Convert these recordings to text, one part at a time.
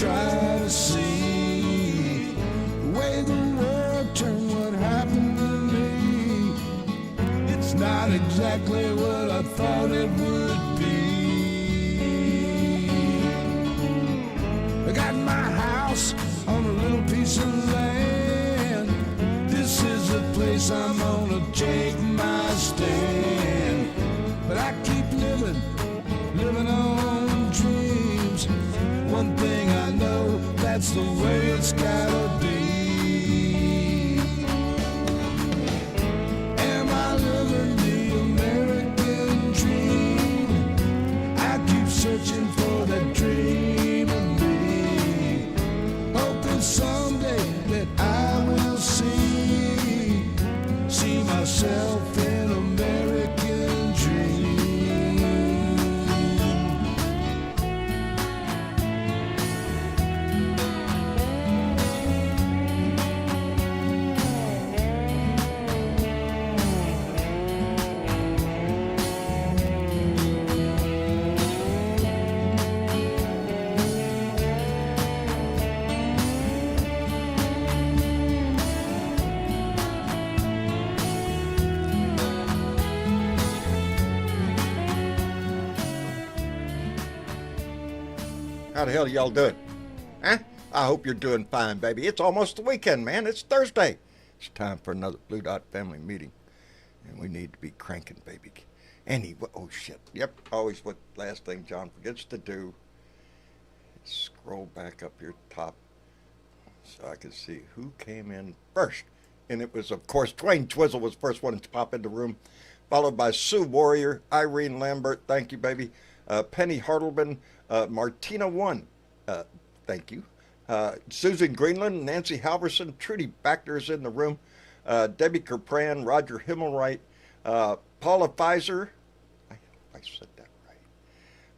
try to see the way the world turned what happened to me. It's not exactly what I thought it would be. I got my house on a little piece of land. This is the place I'm gonna take my stand. But I keep living on dreams. One thing I know, that's the way it's gotta be. Am I living the American dream? I keep searching for that dream of me, hoping someday that I will see myself in American dream. How the hell y'all doing? Huh? I hope you're doing fine, baby. It's almost the weekend, man. It's Thursday. It's time for another Blue Dot family meeting. And we need to be cranking, baby. Anyway, oh shit. Yep, always what last thing John forgets to do is scroll back up your top so I can see who came in first. And it was, of course, Dwayne Twizzle was the first one to pop in the room, followed by Sue Warrior, Irene Lambert, thank you, baby, Penny Hartleman, Martina One, thank you, Susan Greenland, Nancy Halverson, Trudy Bachner's in the room, Debbie Kerpran, Roger Himmelwright, Paula Pfizer, I hope I said that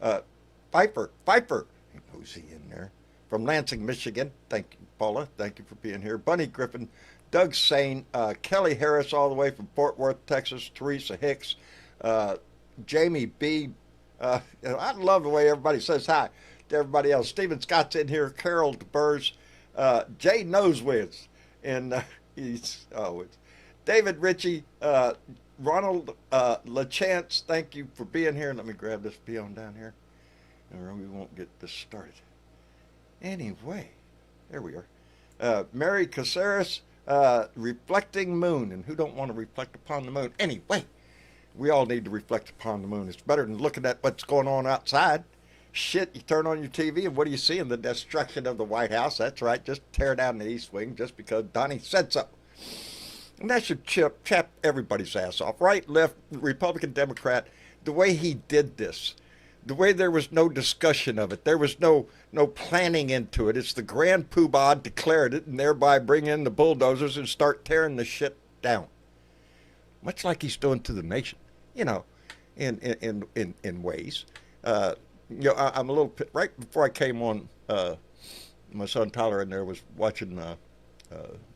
right, Pfeiffer, who's he in there, from Lansing, Michigan, thank you, Paula, thank you for being here, Bunny Griffin, Doug Sane, Kelly Harris all the way from Fort Worth, Texas, Teresa Hicks, Jamie B. I love the way everybody says hi to everybody else. Stephen Scott's in here, Carol DeBurs, Jay Nosewiz, and it's David Ritchie, Ronald LaChance, thank you for being here. Let me grab this peon down here, and we won't get this started. Anyway, there we are. Mary Caceres, Reflecting Moon, and who don't want to reflect upon the moon? Anyway, we all need to reflect upon the moon. It's better than looking at what's going on outside. Shit, you turn on your TV, and what do you see? In the destruction of the White House. That's right, just tear down the East Wing just because Donnie said so. And that should chap everybody's ass off, right, left, Republican, Democrat. The way he did this, the way there was no discussion of it, there was no planning into it. It's the grand poobah declared it, and thereby bring in the bulldozers and start tearing the shit down. Much like he's doing to the nation, you know, in ways. You know, I'm a little right before I came on. My son Tyler in there was watching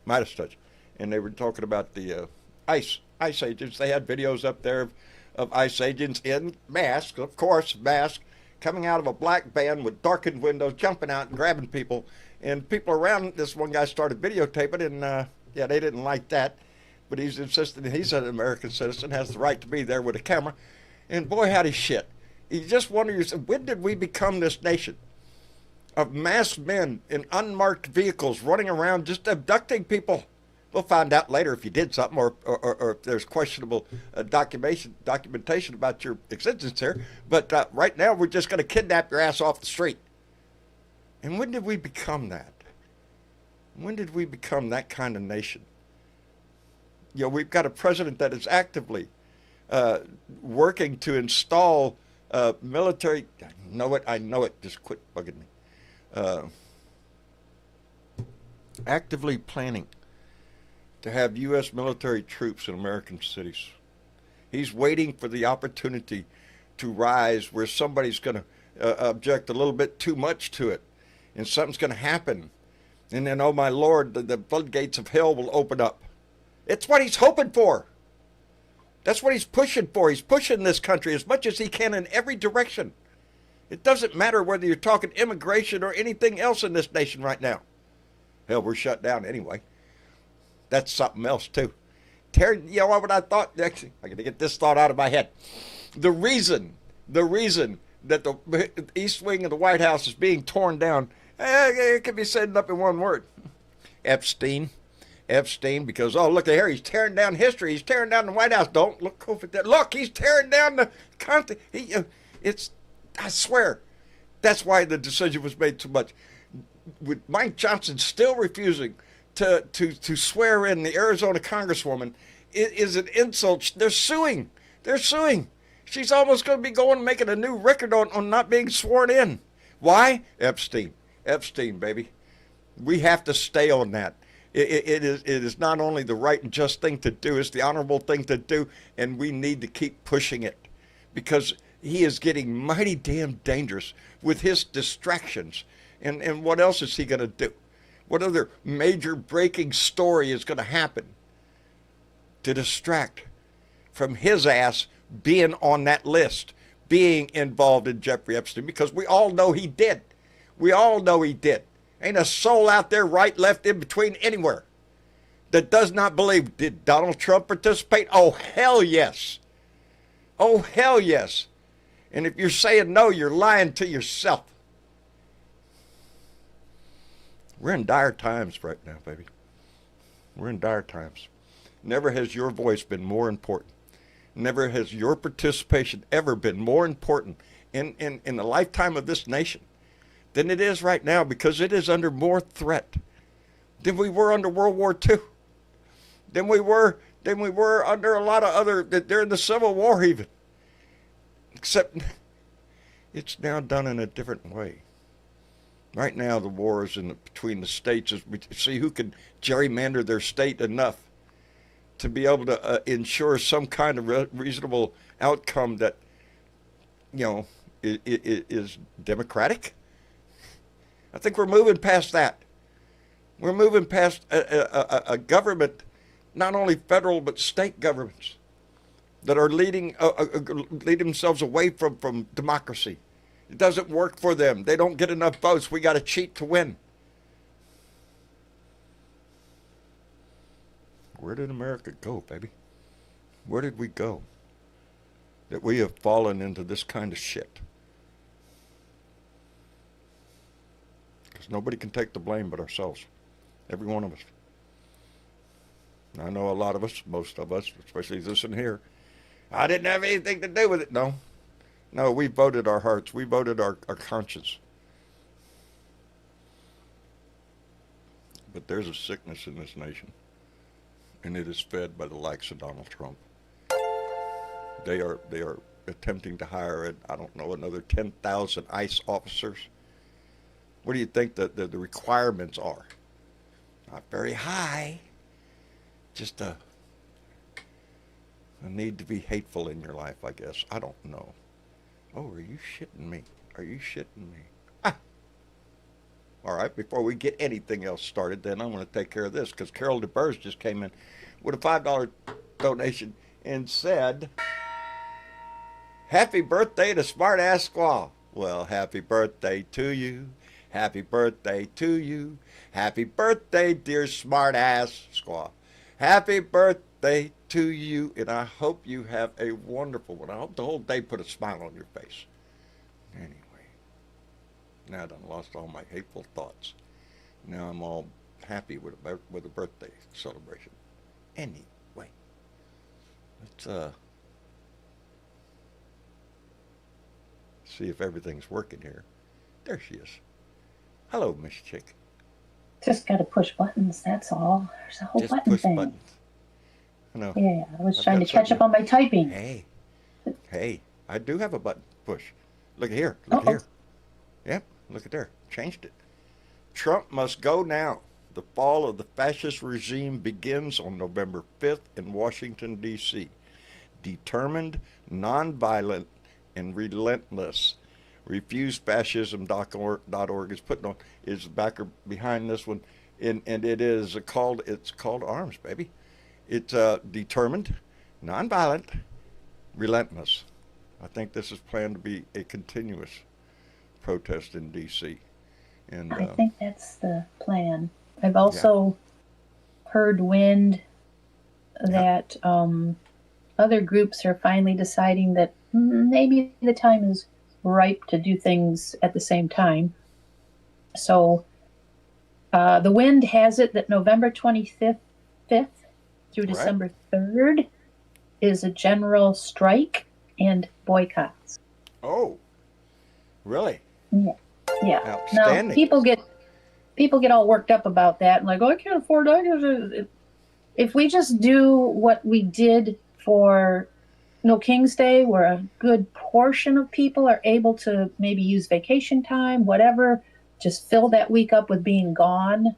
Midas Touch, and they were talking about the ICE agents. They had videos up there of ICE agents in masks, of course, coming out of a black van with darkened windows, jumping out and grabbing people, and people around. This one guy started videotaping, and yeah, they didn't like that. But he's insisting he's an American citizen, has the right to be there with a camera. And boy, howdy shit. You just wonder yourself, when did we become this nation of masked men in unmarked vehicles running around just abducting people? We'll find out later if you did something or if there's questionable documentation about your existence here. But right now, we're just going to kidnap your ass off the street. And when did we become that? When did we become that kind of nation? You know, we've got a president that is actively working to install military. I know it. Just quit bugging me. Actively planning to have U.S. military troops in American cities. He's waiting for the opportunity to rise where somebody's going to object a little bit too much to it, and something's going to happen. And then, oh my Lord, the floodgates of hell will open up. It's what he's hoping for. That's what he's pushing for. He's pushing this country as much as he can in every direction. It doesn't matter whether you're talking immigration or anything else in this nation right now. Hell, we're shut down anyway. That's something else too. You know what I thought? Actually, I got to get this thought out of my head. The reason that the East Wing of the White House is being torn down, it can be summed up in one word: Epstein. Epstein, because look at here, he's tearing down history. He's tearing down the White House. Don't look over there. Look, he's tearing down the country. I swear, that's why the decision was made so much. With Mike Johnson still refusing to swear in the Arizona Congresswoman, it is an insult. They're suing. She's almost going to be making a new record on not being sworn in. Why? Epstein, baby. We have to stay on that. It is not only the right and just thing to do, it's the honorable thing to do, and we need to keep pushing it, because he is getting mighty damn dangerous with his distractions. And what else is he going to do? What other major breaking story is going to happen to distract from his ass being on that list, being involved in Jeffrey Epstein? Because we all know he did. Ain't a soul out there, right, left, in between, anywhere, that does not believe. Did Donald Trump participate? Oh, hell yes. And if you're saying no, you're lying to yourself. We're in dire times right now, baby. We're in dire times. Never has your voice been more important. Never has your participation ever been more important in the lifetime of this nation than it is right now, because it is under more threat than we were under World War II, than we were under a lot of other, during the Civil War even. Except it's now done in a different way. Right now the war is between the states. We see who can gerrymander their state enough to be able to ensure some kind of reasonable outcome that, is democratic. I think we're moving past that. We're moving past a government, not only federal but state governments, that are leading themselves away from democracy. It doesn't work for them. They don't get enough votes. We got to cheat to win. Where did America go, baby? Where did we go that we have fallen into this kind of shit? Because nobody can take the blame but ourselves. Every one of us. I know a lot of us, most of us, especially this in here, I didn't have anything to do with it. No, we voted our hearts. We voted our conscience. But there's a sickness in this nation, and it is fed by the likes of Donald Trump. They are attempting to hire, I don't know, another 10,000 ICE officers. What do you think that the requirements are? Not very high. Just a need to be hateful in your life, I guess. I don't know. Oh, are you shitting me? Ah! All right, before we get anything else started, then I'm going to take care of this, because Carol DeBurse just came in with a $5 donation and said, "Happy birthday to Smart Ass Squaw." Well, happy birthday to you. Happy birthday to you. Happy birthday, dear Smart Ass Squaw. Happy birthday to you, and I hope you have a wonderful one. I hope the whole day put a smile on your face. Anyway, now I done lost all my hateful thoughts. Now I'm all happy with a birthday celebration. Anyway, let's see if everything's working here. There she is. Hello, Miss Chick. Just got to push buttons, that's all. There's a whole Just button push thing. buttons. No. Yeah, I was I've trying got to catch up on my typing. Hey, I do have a button push. Look at here. Look at here. Yep, look at there. Changed it. Trump must go now. The fall of the fascist regime begins on November 5th in Washington, D.C. Determined, nonviolent, and relentless. RefuseFascism.org is backer behind this one, and it's called arms, baby. It's determined, nonviolent, relentless. I think this is planned to be a continuous protest in D.C. And I think that's the plan. I've also heard wind that other groups are finally deciding that maybe the time is ripe to do things at the same time. So the wind has it that November 25th through December 3rd is a general strike and boycotts. Oh, really? Yeah. Yeah. Outstanding. Now people get all worked up about that and like, oh, I can't afford that. If we just do what we did for No King's Day, where a good portion of people are able to maybe use vacation time, whatever, just fill that week up with being gone,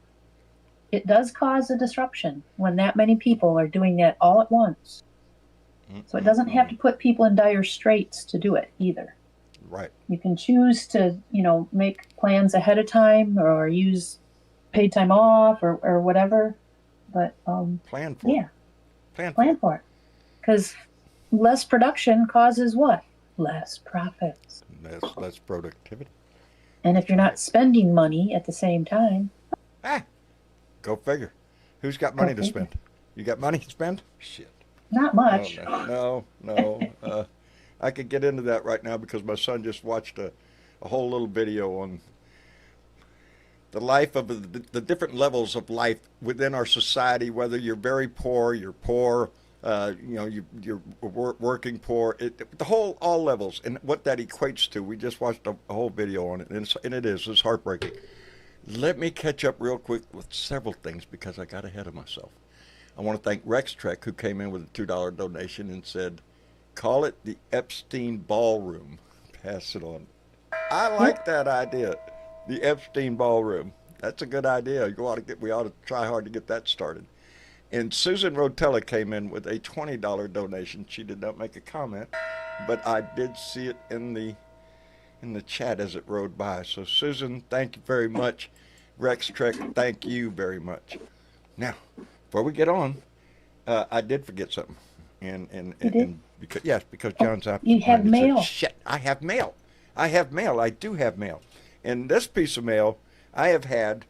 it does cause a disruption when that many people are doing that all at once. So it doesn't have to put people in dire straits to do it either. Right. You can choose to, make plans ahead of time or use paid time off or whatever. But plan for it. Plan for it. Because less production causes what? Less profits. Less productivity. And if you're not spending money at the same time. Go figure. Who's got money to spend? You got money to spend? Shit. Not much. No. I could get into that right now because my son just watched a whole little video on the life of the different levels of life within our society, whether you're very poor, you're poor, you're working poor, all levels, and what that equates to. We just watched a whole video on it, and it's heartbreaking. Let me catch up real quick with several things because I got ahead of myself. I want to thank Rex Trek, who came in with a $2 donation and said, call it the Epstein Ballroom. Pass it on. I like that idea. The Epstein Ballroom. That's a good idea. We ought to try hard to get that started. And Susan Rotella came in with a $20 donation. She did not make a comment, but I did see it in the chat as it rode by. So Susan, thank you very much. Rex Trek, thank you very much. Now, before we get on, I did forget something. And because John's out. You have mail. Shit, I have mail. I do have mail. And this piece of mail I have had,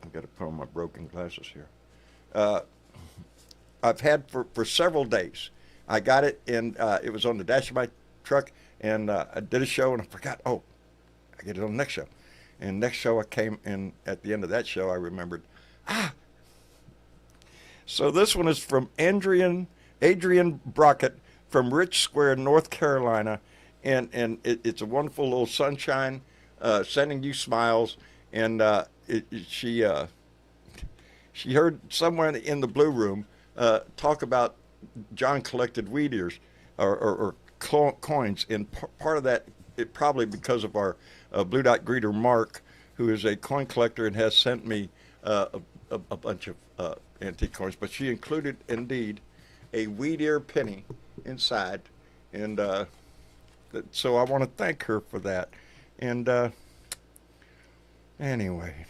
I've got to put on my broken glasses here. I've had for several days. I got it and it was on the dash of my truck, and I did a show and I forgot, I get it on the next show. And next show I came, and at the end of that show I remembered, So this one is from Adrian Brockett from Rich Square, North Carolina, and it's a wonderful little sunshine, sending you smiles, and she heard somewhere in the Blue Room talk about John collected weed ears or coins, and part of that, probably because of our Blue Dot greeter Mark, who is a coin collector and has sent me a bunch of antique coins, but she included indeed a weed ear penny inside, and so I want to thank her for that. And anyway,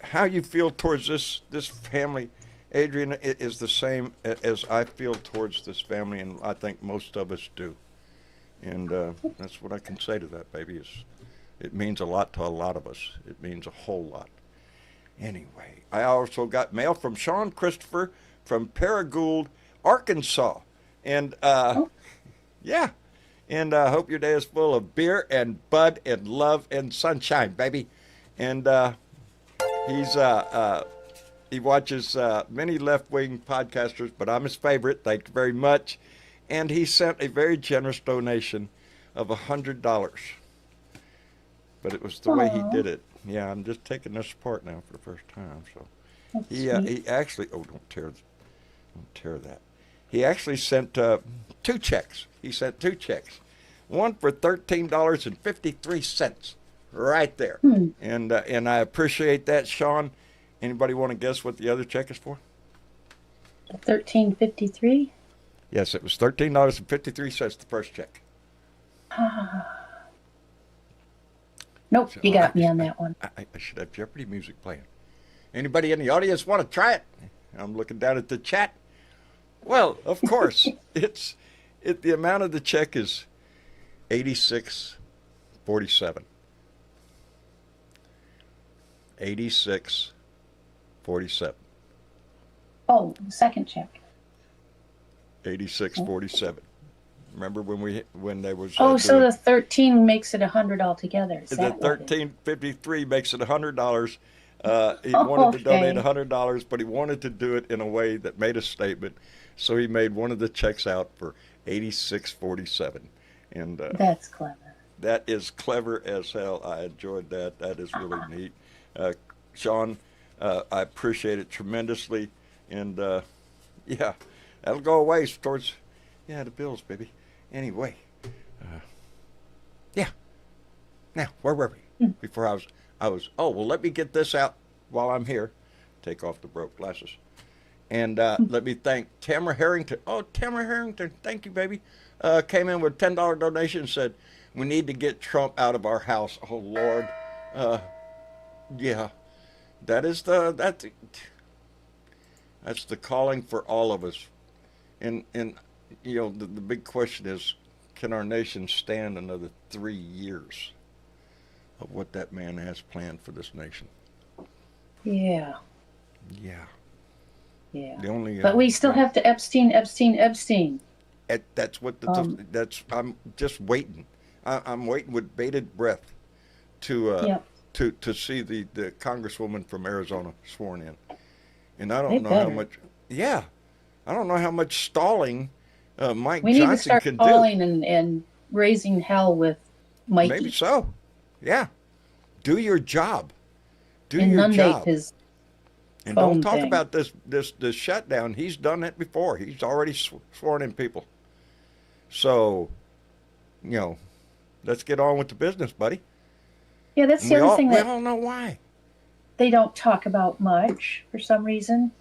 how you feel towards this family, Adrian, is the same as I feel towards this family, and I think most of us do. And that's what I can say to that, baby. It means a lot to a lot of us. It means a whole lot. Anyway, I also got mail from Sean Christopher from Paragould, Arkansas. And yeah, and I hope your day is full of beer and bud and love and sunshine, baby. And he watches many left-wing podcasters, but I'm his favorite. Thank you very much. And he sent a very generous donation of $100. But it was the way he did it. Yeah, I'm just taking this apart now for the first time. So he actually, don't tear that. He actually sent 2 checks. He sent 2 checks. One for $13.53, right there. And I appreciate that, Sean. Anybody want to guess what the other check is for? $13.53. Yes, it was $13.53, the first check. Nope, So you got me on that one. I should have Jeopardy music playing. Anybody in the audience want to try it? I'm looking down at the chat. Well, of course, the amount of the check is 86.47. 86.47. Oh, second check. 86.47. Remember when they was Oh, so doing the 13 makes it 100 altogether. Is the that what it is? 1353 makes it $100. He wanted to donate Okay. $100, but he wanted to do it in a way that made a statement. So he made one of the checks out for 86.47, and That's clever. that is clever as hell. I enjoyed that. That is really neat. Sean, I appreciate it tremendously, and yeah, that'll go away towards the bills, baby. Anyway, yeah. Now, where were we? Before I was. Oh well, let me get this out while I'm here. Take off the broke glasses, and let me thank Tamara Harrington. Oh, Tamara Harrington, thank you, baby. Came in with a $10 donation and said we need to get Trump out of our house. Oh Lord, yeah, that's the calling for all of us, and the big question is, can our nation stand another 3 years of what that man has planned for this nation? Yeah. Yeah. Yeah. The only But we still have to Epstein. that's what Um, that's I'm just waiting. I'm waiting with bated breath to yeah. to see the congresswoman from Arizona sworn in, and I They don't know how better. much. Yeah, I don't know how much stalling Mike We need to Johnson start can do. calling and raising hell with Maybe Mikey. so. Yeah, do your job. Do your Inundate job. his And don't phone talk thing. about this shutdown. He's done it before. He's already sworn in people. So, you know, let's get on with the business, buddy. Yeah, that's And the we other all thing we that all know why. they don't talk about much for some reason.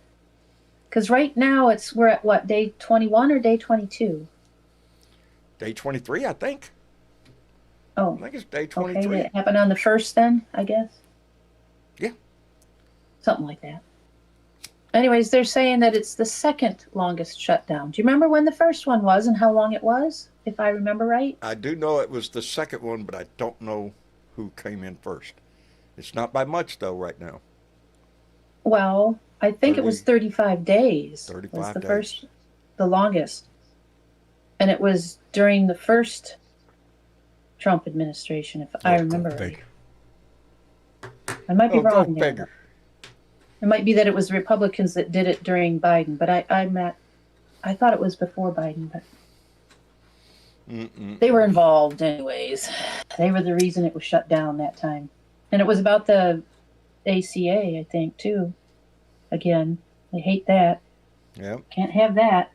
Because right now we're at what, day 21 or day 22? Day 23, I think. I Oh, think it's day okay. Did 23. it happen on the first then, I guess? Yeah. Something like that. Anyways, they're saying that it's the second longest shutdown. Do you remember when the first one was and how long it was, if I remember right? I do know it was the second one, but I don't know who came in first. It's not by much though right now. Well, I think it was 30, 35 days was 35 the days. first, the longest. And it was during the first Trump administration, if I Oh, go remember right. figure. I might be Oh, go wrong there, but figure. it might be that it was the Republicans that did it during Biden, but I thought it was before Biden, but Mm-mm. they were involved anyways. They were the reason it was shut down that time. And it was about the ACA, I think, too. Again, they hate that. Yeah. Can't have that.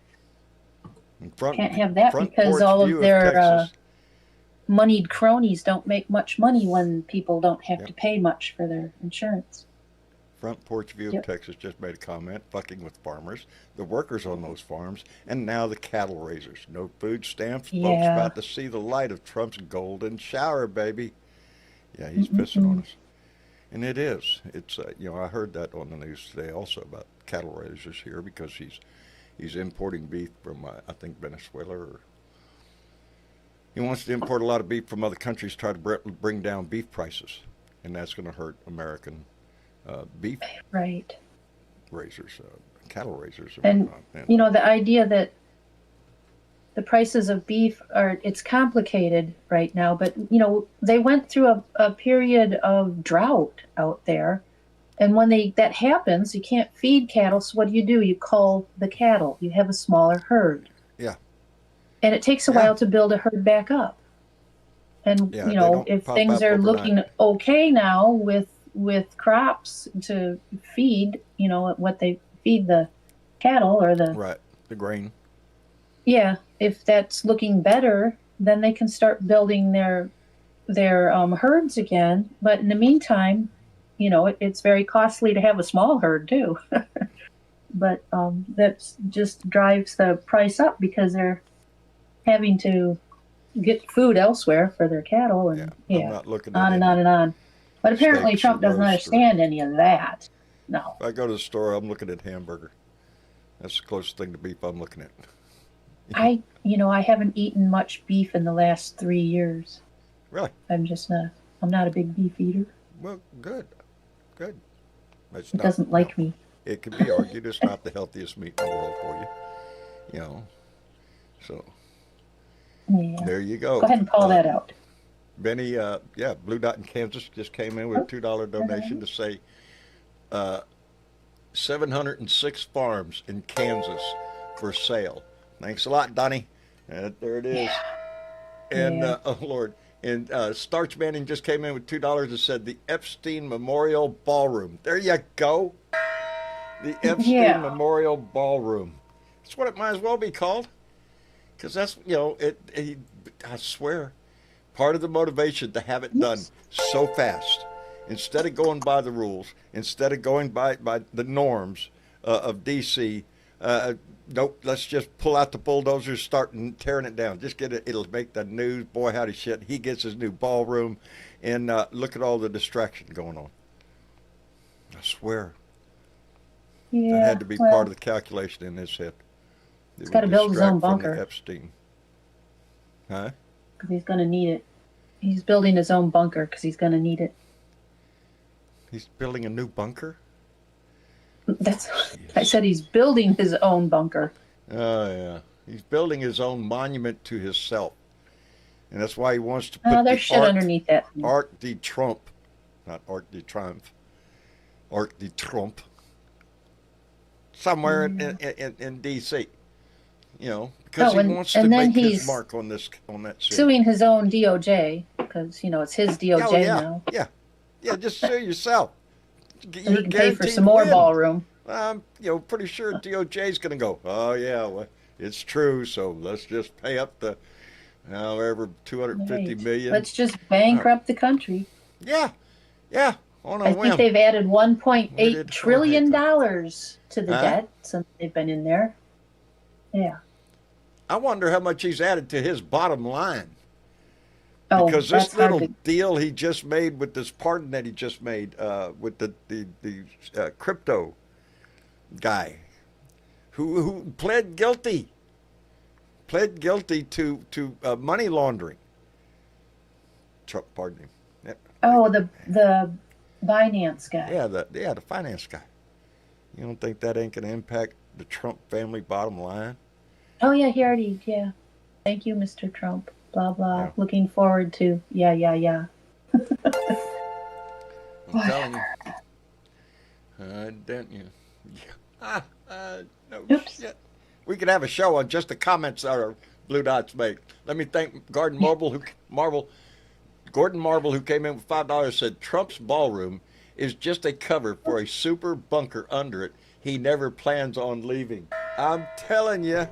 And Can't have that front because porch all of view of their Texas. moneyed cronies don't make much money when people don't have to Yep. pay much for their insurance. Front porch view of Yep. Texas just made a comment, fucking with farmers, the workers on those farms, and now the cattle raisers. No food stamps. Folks Yeah. about to see the light of Trump's golden shower, baby. Yeah, he's pissing on Mm-mm-mm. us. And it is. It's I heard that on the news today also about cattle raisers here because he's importing beef from I think Venezuela, or he wants to import a lot of beef from other countries to try to bring down beef prices, and that's going to hurt American beef Right. raisers, cattle raisers, and And, whatnot. And the idea that the prices of beef it's complicated right now, but, they went through a period of drought out there. And when that happens, you can't feed cattle. So what do? You cull the cattle. You have a smaller herd. yeah, And it takes a yeah, while to build a herd back up. And, yeah, they don't if pop things up are overnight. looking okay now with crops to feed, what they feed the cattle or Right, the grain. yeah, if that's looking better, then they can start building their herds again. But in the meantime, it's very costly to have a small herd too. But that just drives the price up because they're having to get food elsewhere for their cattle, Yeah, and I'm yeah, not looking at on and on any and on. But apparently steaks or Trump doesn't roast, or understand any of that. No. if I go to the store, I'm looking at hamburger. That's the closest thing to beef I'm looking at. I haven't eaten much beef in the last 3 years. Really? I'm not a big beef eater. Well, good. Good. It's It not, doesn't like me. it could be argued it's not the healthiest meat in the world for you. You know, so Yeah. there you go. Go ahead and call that out. Benny, yeah, Blue Dot in Kansas just came in with a $2 donation to say 706 farms in Kansas for sale. Thanks a lot, Donnie. There it is. And, Yeah. oh, Lord. And Starch Manning just came in with $2 and said the Epstein Memorial Ballroom. There you go. The Epstein Memorial Ballroom. That's what it might as well be called. Because that's, I swear, part of the motivation to have it done so fast, instead of going by the rules, instead of going by the norms of D.C., nope, let's just pull out the bulldozers, start tearing it down. Just get it. It'll make the news. Boy, howdy shit. He gets his new ballroom, and look at all the distraction going on. I swear. Yeah. That had to be part of the calculation in his head. He's got to build his own Distract from bunker. the Epstein. Huh? Because he's going to need it. He's building his own bunker because he's going to need it. He's building a new bunker? I said he's building his own bunker. Oh, yeah. He's building his own monument to himself. And that's why he wants to put There's shit underneath that. Arc de Trump. Not Arc de Triomphe. Arc de Trump. Somewhere in D.C. Because he wants to make his mark on that city. Suing his own DOJ because, it's his DOJ now. Yeah, just sue yourself. So he can pay for some more ballroom. I'm, pretty sure DOJ's going to go, oh, yeah, well, it's true, so let's just pay up the, however, $250 million. Let's just bankrupt the country. Yeah, on a I whim. think they've added $1.8 trillion to the debt since they've been in there. Yeah. I wonder how much he's added to his bottom line. Oh, because this little deal he just made with this pardon that he just made with the crypto guy who pled guilty to money laundering. Pardon him. Yeah. Oh, the Binance guy. Yeah, the finance guy. You don't think that ain't going to impact the Trump family bottom line? Oh, yeah, he already, Thank you, Mr. Trump. Blah, blah. Yeah. Looking forward to, yeah. I'm telling you. Don't you? No shit. We could have a show on just the comments that our Blue Dots make. Let me thank Gordon Marble, who came in with $5, said Trump's ballroom is just a cover for a super bunker under it. He never plans on leaving. I'm telling you.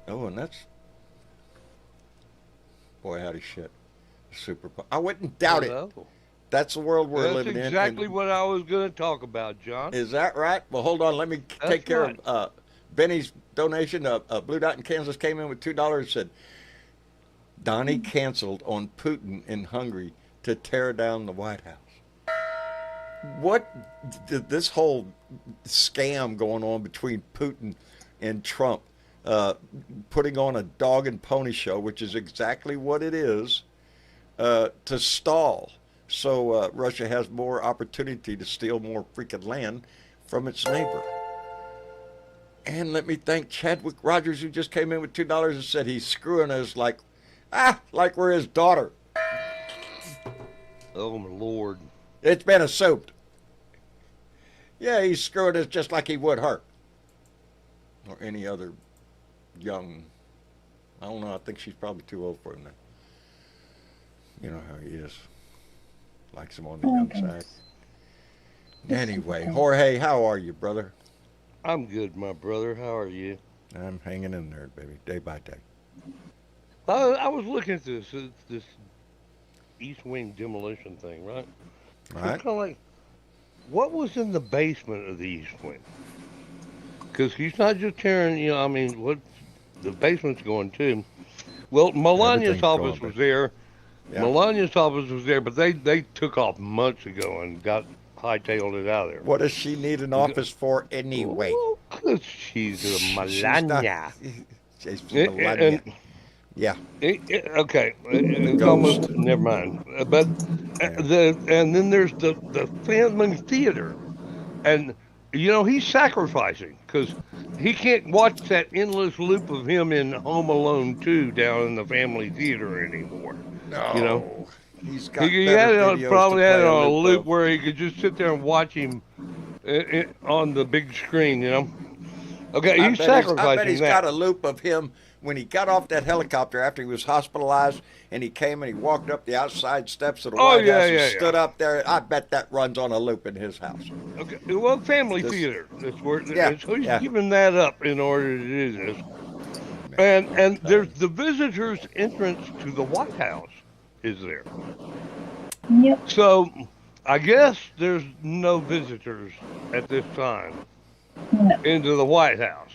Oh, and that's... Boy, howdy shit. Super. I wouldn't doubt it. That's the world we're living in. That's exactly what I was going to talk about, John. Is that right? Well, hold on. Let me take care of Benny's donation. Blue Dot in Kansas came in with $2 and said, Donnie canceled on Putin in Hungary to tear down the White House. What this whole scam going on between Putin and Trump, putting on a dog and pony show, which is exactly what it is, to stall. So Russia has more opportunity to steal more freaking land from its neighbor. And let me thank Chadwick Rogers, who just came in with $2 and said he's screwing us like we're his daughter. Oh, my Lord. It's been assumed. Yeah, he's screwing us just like he would her. Or any other young, I don't know, I think she's probably too old for him now. You know how he is. Likes him on the young side. Anyway, Jorge, how are you, brother? I'm good, my brother. How are you? I'm hanging in there, baby, day by day. I was looking at this East Wing demolition thing, right? Right. It's kind of like, what was in the basement of the East Wing? Because he's not just tearing, what the basement's going to. Well, Melania's office was there. Yeah. Melania's office was there, but they took off months ago and hightailed it out of there. What does she need an office for anyway? Because she's a Melania. And Yeah. okay, it's Ghost. almost never mind. But Yeah. and then there's the family theater, and he's sacrificing because he can't watch that endless loop of him in Home Alone 2 down in the family theater anymore. You know, No. He's he, got he better had it videos to probably had play it a on a loop loop of. where he could just sit there and watch him on the big screen. Okay, he's I bet sacrificing he's got that. a loop of him when he got off that helicopter after he was hospitalized and he came and he walked up the outside steps of the Oh White yeah, House and yeah, yeah. stood up there. I bet that runs on a loop in his house. Okay, well, family This, theater. That's where. yeah, And so he's yeah. giving that up in order to do this. Man, And I'm there's telling the visitors' entrance to the White House is there. Yep. So I guess there's no visitors at this time No. into the White House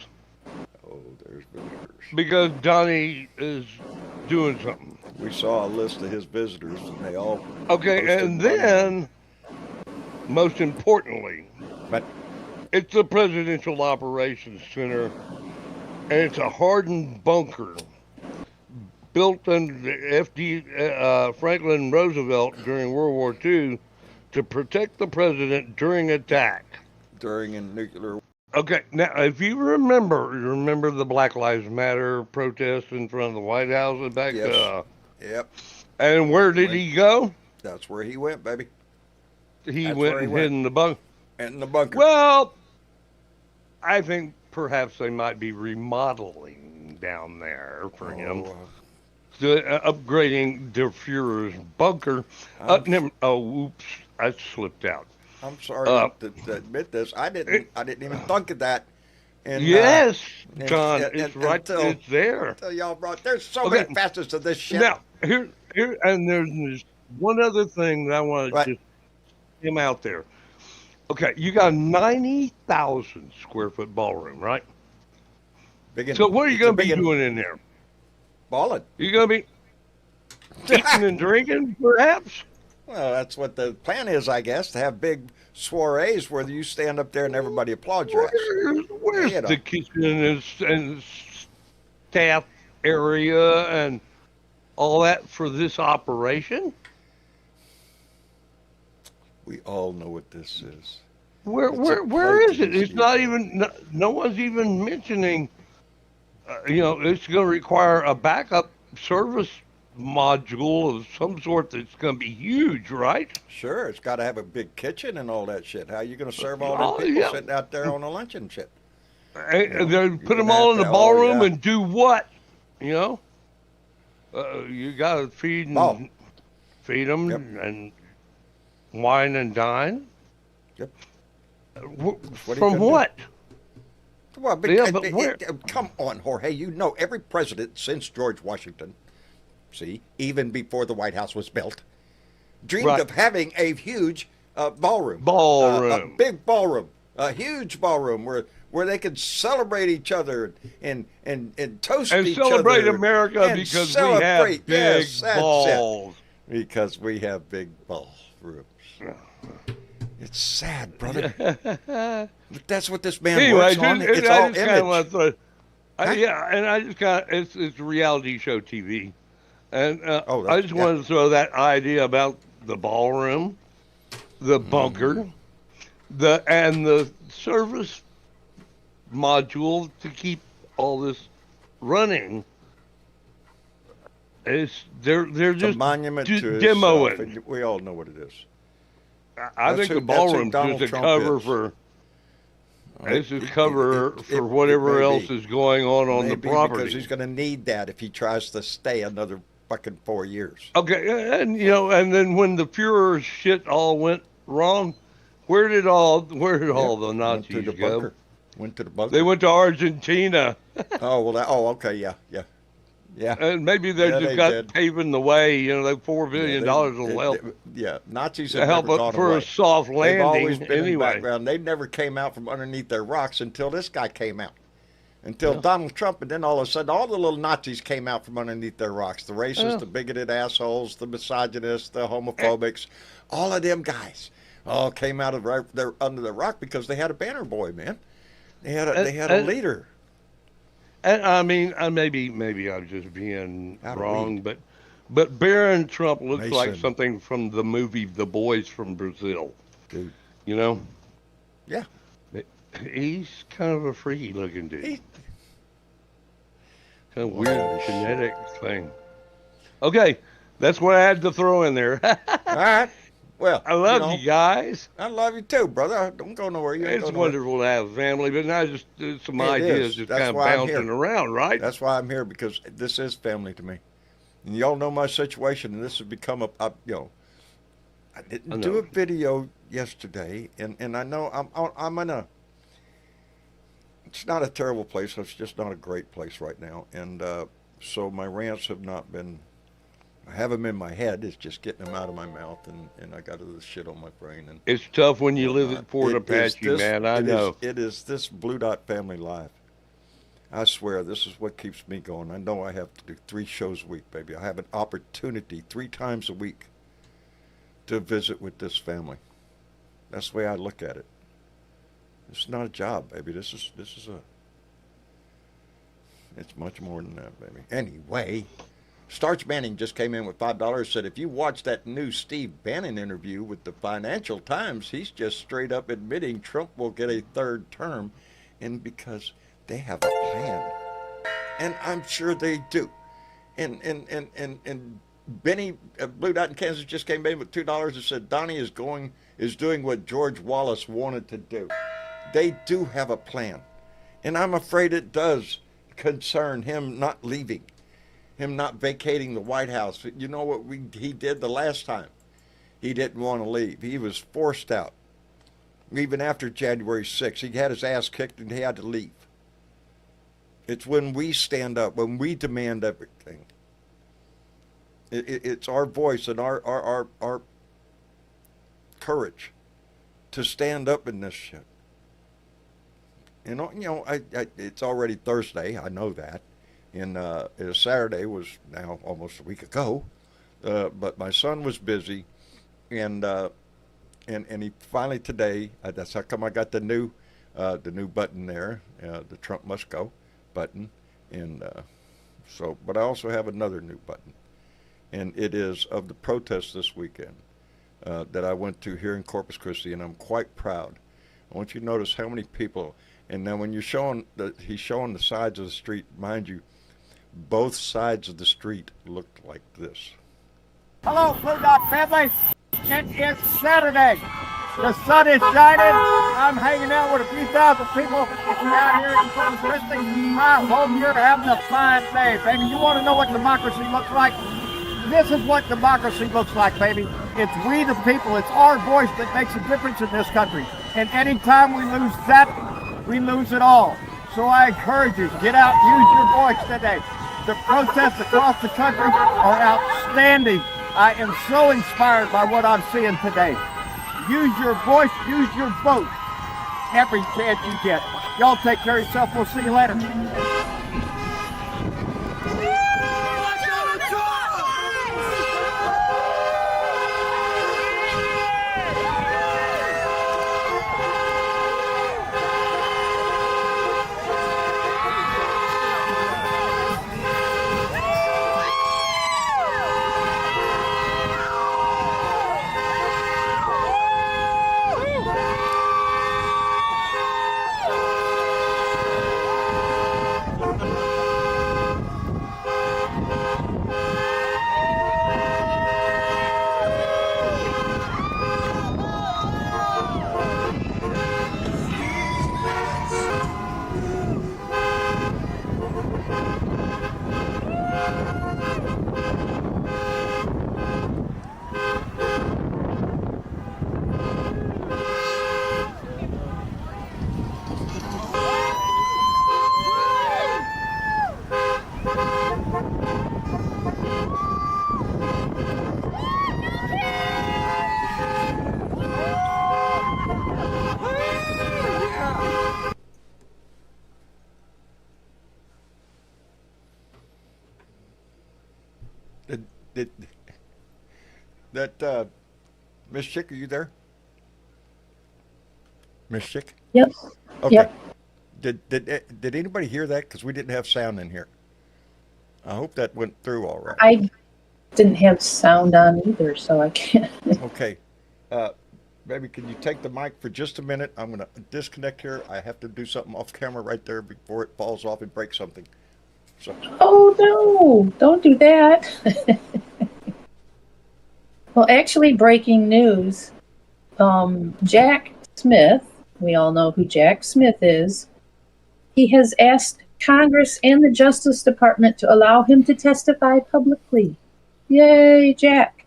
you. Oh, there's visitors. because Donnie is doing something. We saw a list of his visitors and they all Okay, posted and money on. then most importantly, But it's the Presidential Operations Center, and it's a hardened bunker built under Franklin Roosevelt during World War II to protect the president during attack. during a nuclear. Okay, now if you remember the Black Lives Matter protest in front of the White House back. Yes. Yep. And where did Went, he go? that's where he went, baby. He That's went where he and went. hid in the bunker. In the bunker. Well, I think perhaps they might be remodeling down there for him. Upgrading der Fuhrer's bunker. Oops, I slipped out. I'm sorry to admit this. I didn't even think of that. And, Yes, and- John, and- it's and- right. until- It's there. Until y'all brought. There's so Okay. many facets to this shit. Now, here, and there's one other thing that I want to Right. just him out there. Okay, you got a 90,000 square foot ballroom, right? Big and- So what are you it's a going to be big and doing in there? balling? You going to be eating and drinking, perhaps? Well, that's what the plan is, I guess, to have big soirees where you stand up there and everybody applauds your ass. Where's You know. the kitchen and staff area and all that for this operation? We all know what this is. Where It's a where plate is to it? this It's not evening. even. No one's even mentioning. It's going to require a backup service module of some sort that's going to be huge, right? Sure, it's got to have a big kitchen and all that shit. How you going to serve all Oh, them people yeah. sitting out there on the lunch and shit? And they put them gonna all have in the to- oh, ballroom yeah. and do what? You got to feed Ball. and feed them Yep. and wine and dine. Yep. Wh- what he From can do. what? Well, Yeah, but where- come on, Jorge. You know every president since George Washington, see, even before the White House was built, dreamed Right. of having a huge ballroom. Ballroom. A big ballroom. A huge ballroom where they could celebrate each other and toast And each celebrate other. America and because we have celebrate. big Yes, that's it. balls. Because we have big ballrooms. It's sad, brother. But that's what this man Anyway, works on. It's all just kinda wanna image. throw- Huh? yeah, and I just kind of it's reality show TV, and Oh, I just wanted to throw that idea about the ballroom, the bunker, the service module to keep all this running. They're It's a just monument to demoing. itself, and we all know what it is. I That's think who- the that's who ballroom's Donald just a Trump cover is. for. This is It- cover it- for it whatever may else be. is going on the Maybe property. because he's going to need that if he tries to stay another fucking 4 years. Okay, and and then when the Fuhrer shit all went wrong, where did all the Went Nazis to the go? bunker. Went to the bunker. They went to Argentina, Oh well. Okay. Yeah. and maybe they Yeah, just they got did. paving the way. Like $4 billion will help Yeah, Nazis to have help never up gone for away. a soft They've always landing. been in the Anyway, background. They never came out from underneath their rocks until this guy came out. Until Donald Trump, and then all of a sudden, all the little Nazis came out from underneath their rocks. The racists, the bigoted assholes, the misogynists, the homophobics, all of them guys all came out of under the rock because they had a banner boy, man. They had a leader. And I mean, maybe I'm just being Out of wrong, weed. but Barron Trump looks like Mason, something from the movie The Boys from Brazil. dude. You know, Yeah. he's kind of a freaky looking dude. He. Kind of Well, that weird is shit. genetic thing. Okay, that's what I had to throw in there. All right. Well, I love you guys. I love you too, brother. Don't go nowhere. You ain't It's going nowhere. wonderful to have a family, but now just some It ideas is. just That's kind of why I'm bouncing here. around, right? That's why I'm here, because this is family to me. And y'all know my situation, and this has become I I didn't do know. a video yesterday, and I know I'm in a. It's not a terrible place. It's just not a great place right now, and so my rants have not been. I have them in my head. It's just getting them out of my mouth, and I got all this shit on my brain and It's tough when you live whatnot. at Fort It is Apache, this. man. I It is. know. It is this Blue Dot family life. I swear, this is what keeps me going. I know I have to do 3 shows a week, baby. I have an opportunity 3 times a week to visit with this family. That's the way I look at it. It's not a job, baby. This is a. It's much more than that, baby. Anyway, Starch Banning just came in with $5. Said if you watch that new Steve Bannon interview with the Financial Times, he's just straight up admitting Trump will get a 3rd term, and because they have a plan, and I'm sure they do. And Benny Blue Dot in Kansas just came in with $2 and said Donnie is doing what George Wallace wanted to do. They do have a plan, and I'm afraid it does concern him not leaving, him not vacating the White House. You know what he did the last time? He didn't want to leave. He was forced out. Even after January 6th, he had his ass kicked and he had to leave. It's when we stand up, when we demand everything. It's our voice and our courage to stand up in this shit. It's already Thursday. I know that. And Saturday was now almost a week ago. But my son was busy, and he finally today. That's how come I got the new button there, the Trump must go button, and so. But I also have another new button, and it is of the protests this weekend that I went to here in Corpus Christi, and I'm quite proud. I want you to notice how many people. And now when he's showing the sides of the street, mind you, both sides of the street looked like this. Hello, Blue Dot family. It is Saturday. The sun is shining. I'm hanging out with a few thousand people out here in Corpus Christi. I hope you're having a fine day, baby. You want to know what democracy looks like? This is what democracy looks like, baby. It's we the people. It's our voice that makes a difference in this country. And anytime we lose that, we lose it all. So I encourage you, get out, use your voice today. The protests across the country are outstanding. I am so inspired by what I'm seeing today. Use your voice, use your vote every chance you get. Y'all take care of yourself. We'll see you later. Did Miss Chick, are you there? Miss Chick? Yep. Okay. Yep. Did anybody hear that? Because we didn't have sound in here. I hope that went through all right. I didn't have sound on either, so I can't. Okay. Baby, can you take the mic for just a minute? I'm going to disconnect here. I have to do something off camera right there before it falls off and breaks something. So. Oh, no, don't do that. Well, actually, breaking news. Jack Smith, we all know who Jack Smith is. He has asked Congress and the Justice Department to allow him to testify publicly. Yay, Jack.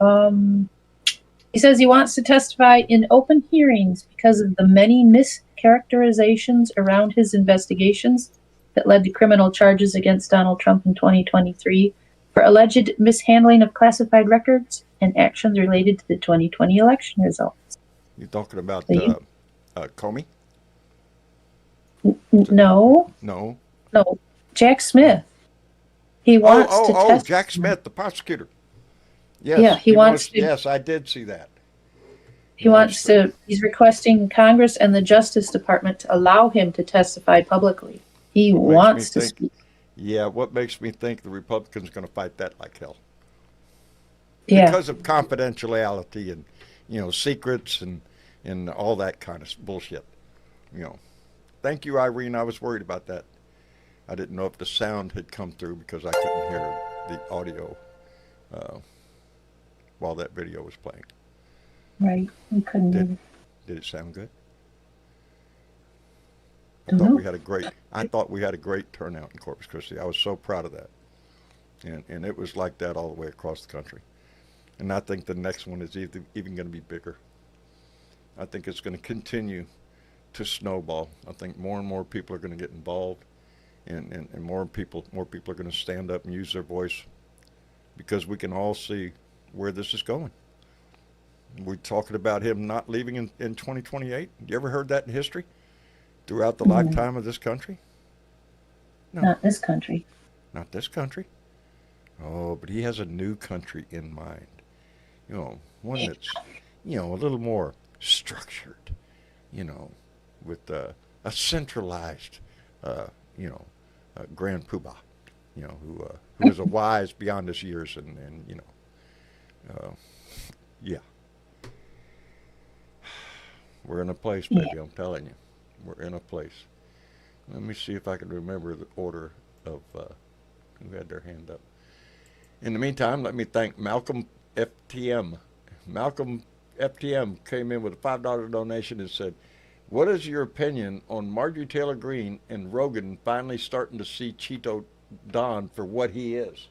He says he wants to testify in open hearings because of the many mischaracterizations around his investigations that led to criminal charges against Donald Trump in 2023 for alleged mishandling of classified records and actions related to the 2020 election results. You're talking about Comey? No. No. No. Jack Smith. He wants to testify. Jack Smith, the prosecutor. Yes, Yeah, he wants to. Yes, I did see that. He's requesting Congress and the Justice Department to allow him to testify publicly. He wants to speak. Yeah, what makes me think the Republicans are going to fight that like hell? Yeah. Because of confidentiality and, secrets and all that kind of bullshit. Thank you, Irene. I was worried about that. I didn't know if the sound had come through because I couldn't hear the audio while that video was playing. Right. We couldn't hear. Did it sound good? Don't know. I thought we had a great turnout in Corpus Christi. I was so proud of that. And it was like that all the way across the country. And I think the next one is even going to be bigger. I think it's going to continue to snowball. I think more and more people are going to get involved, and more people are going to stand up and use their voice, because we can all see where this is going. We're talking about him not leaving in 2028. You ever heard that in history? Throughout the lifetime of this country? No. Not this country. Not this country. Oh, but he has a new country in mind. One that's, a little more structured, with a centralized, grand poobah, who is a wise beyond his years and yeah. We're in a place, baby, I'm telling you. We're in a place. Let me see if I can remember the order of who had their hand up. In the meantime, let me thank Malcolm FTM. Malcolm FTM came in with a $5 donation and said, "What is your opinion on Marjorie Taylor Greene and Rogan finally starting to see Cheeto Don for what he is?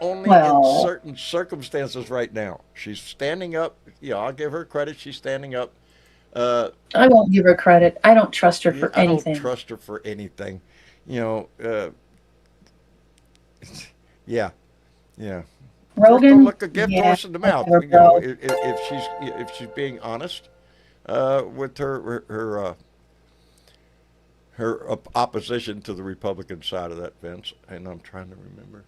Only in certain circumstances right now. She's standing up. I'll give her credit. She's standing up. I won't give her credit. I don't trust her for anything. I don't trust her for anything. Yeah. Rogan, don't look a gift horse in the mouth. If she's being honest with her opposition to the Republican side of that fence, and I'm trying to remember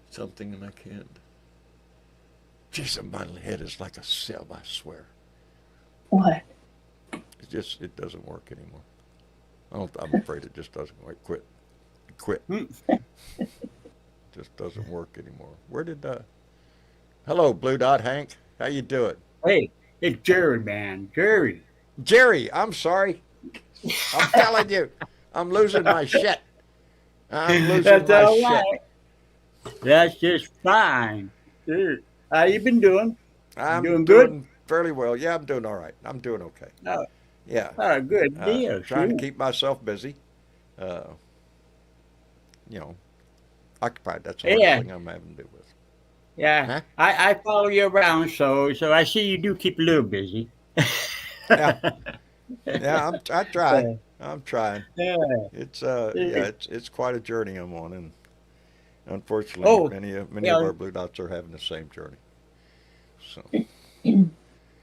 something and I can't. Jeez, my head is like a sieve, I swear. What? It doesn't work anymore. I'm afraid it just doesn't work. Quit. Just doesn't work anymore. Where did hello, Blue Dot Hank. How you doing? Hey, it's Jerry, man. Jerry, I'm sorry. I'm telling you, I'm losing my shit. That's all right. That's just fine. How you been doing? I'm doing good? Fairly well. Yeah, I'm doing all right. I'm doing okay. Oh. Yeah. Oh, good deal. Trying to keep myself busy. Occupied. That's the only thing I'm having to do with. Yeah. Huh? I follow you around, so I see you do keep a little busy. Yeah. I try. I'm trying. Yeah. It's quite a journey I'm on, and unfortunately, many of our Blue Dots are having the same journey. So.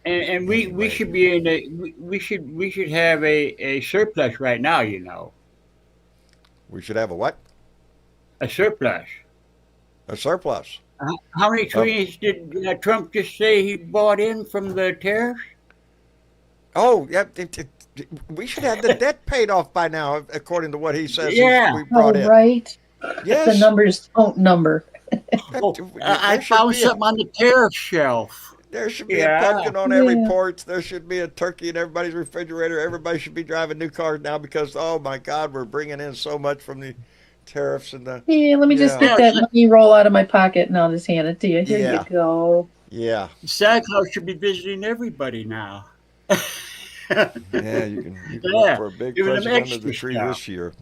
And we should be we should have a surplus right now, We should have a what? A surplus. A surplus. How many trillions did Trump just say he bought in from the tariffs? Oh, yeah. We should have the debt paid off by now, according to what he says Yeah. we brought Oh, in. right. Yes. The numbers don't number. Oh, I There should found be something on the tariff shelf. There should be a Yeah. pumpkin on every Yeah. porch. There should be a turkey in everybody's refrigerator. Everybody should be driving new cars now because, oh my God, we're bringing in so much from the tariffs and the. Yeah, let me just Yeah. get that money roll out of my pocket and I'll just hand it to you. Here Yeah. you go. Yeah, Santa Claus should be visiting everybody now. yeah, you can Yeah, look for a big giving them present under the extra tree stuff. this year.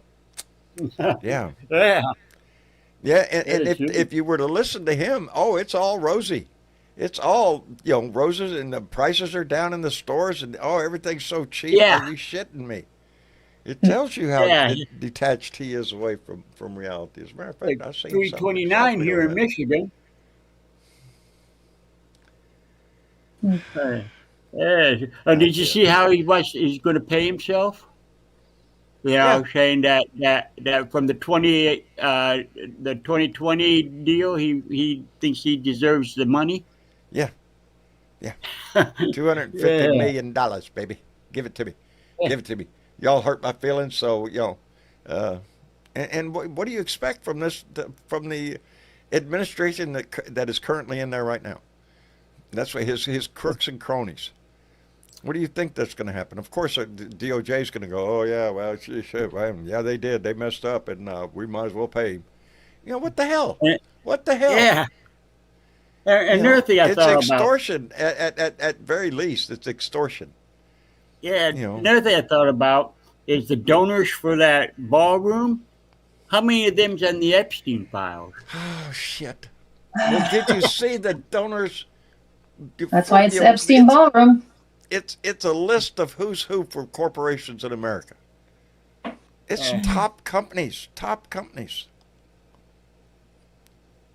Yeah, Yeah. yeah, and Yeah, if sure. if you were to listen to him, oh, it's all rosy. It's all roses, and the prices are down in the stores, and oh, everything's so cheap. Yeah. Are you shitting me? It tells you how Yeah. detached he is away from reality. As a matter of fact, Like I've seen something 329 here in exactly on Michigan. Hmm. Yeah. Did you see how he's going to pay himself? Yeah. Saying that from the 2020 deal, he thinks he deserves the money. that. Yeah, $250 Yeah. million, baby. Give it to me. Yeah. Give it to me. Y'all hurt my feelings, so and what do you expect from from the administration that is currently in there right now? That's what his crooks and cronies. What do you think that's going to happen? Of course, the DOJ is going to go, oh, yeah, well, well, yeah, they did. They messed up, and we might as well pay him. What the hell? Yeah. What the hell? Yeah. And another thing I it's thought about. extortion. At very least, it's extortion. Yeah. Another thing I thought about is the donors for that ballroom. How many of them's on the Epstein files? Oh, shit. Well, did you see the donors? That's why it's Epstein Ballroom. It's a list of who's who for corporations in America. It's top companies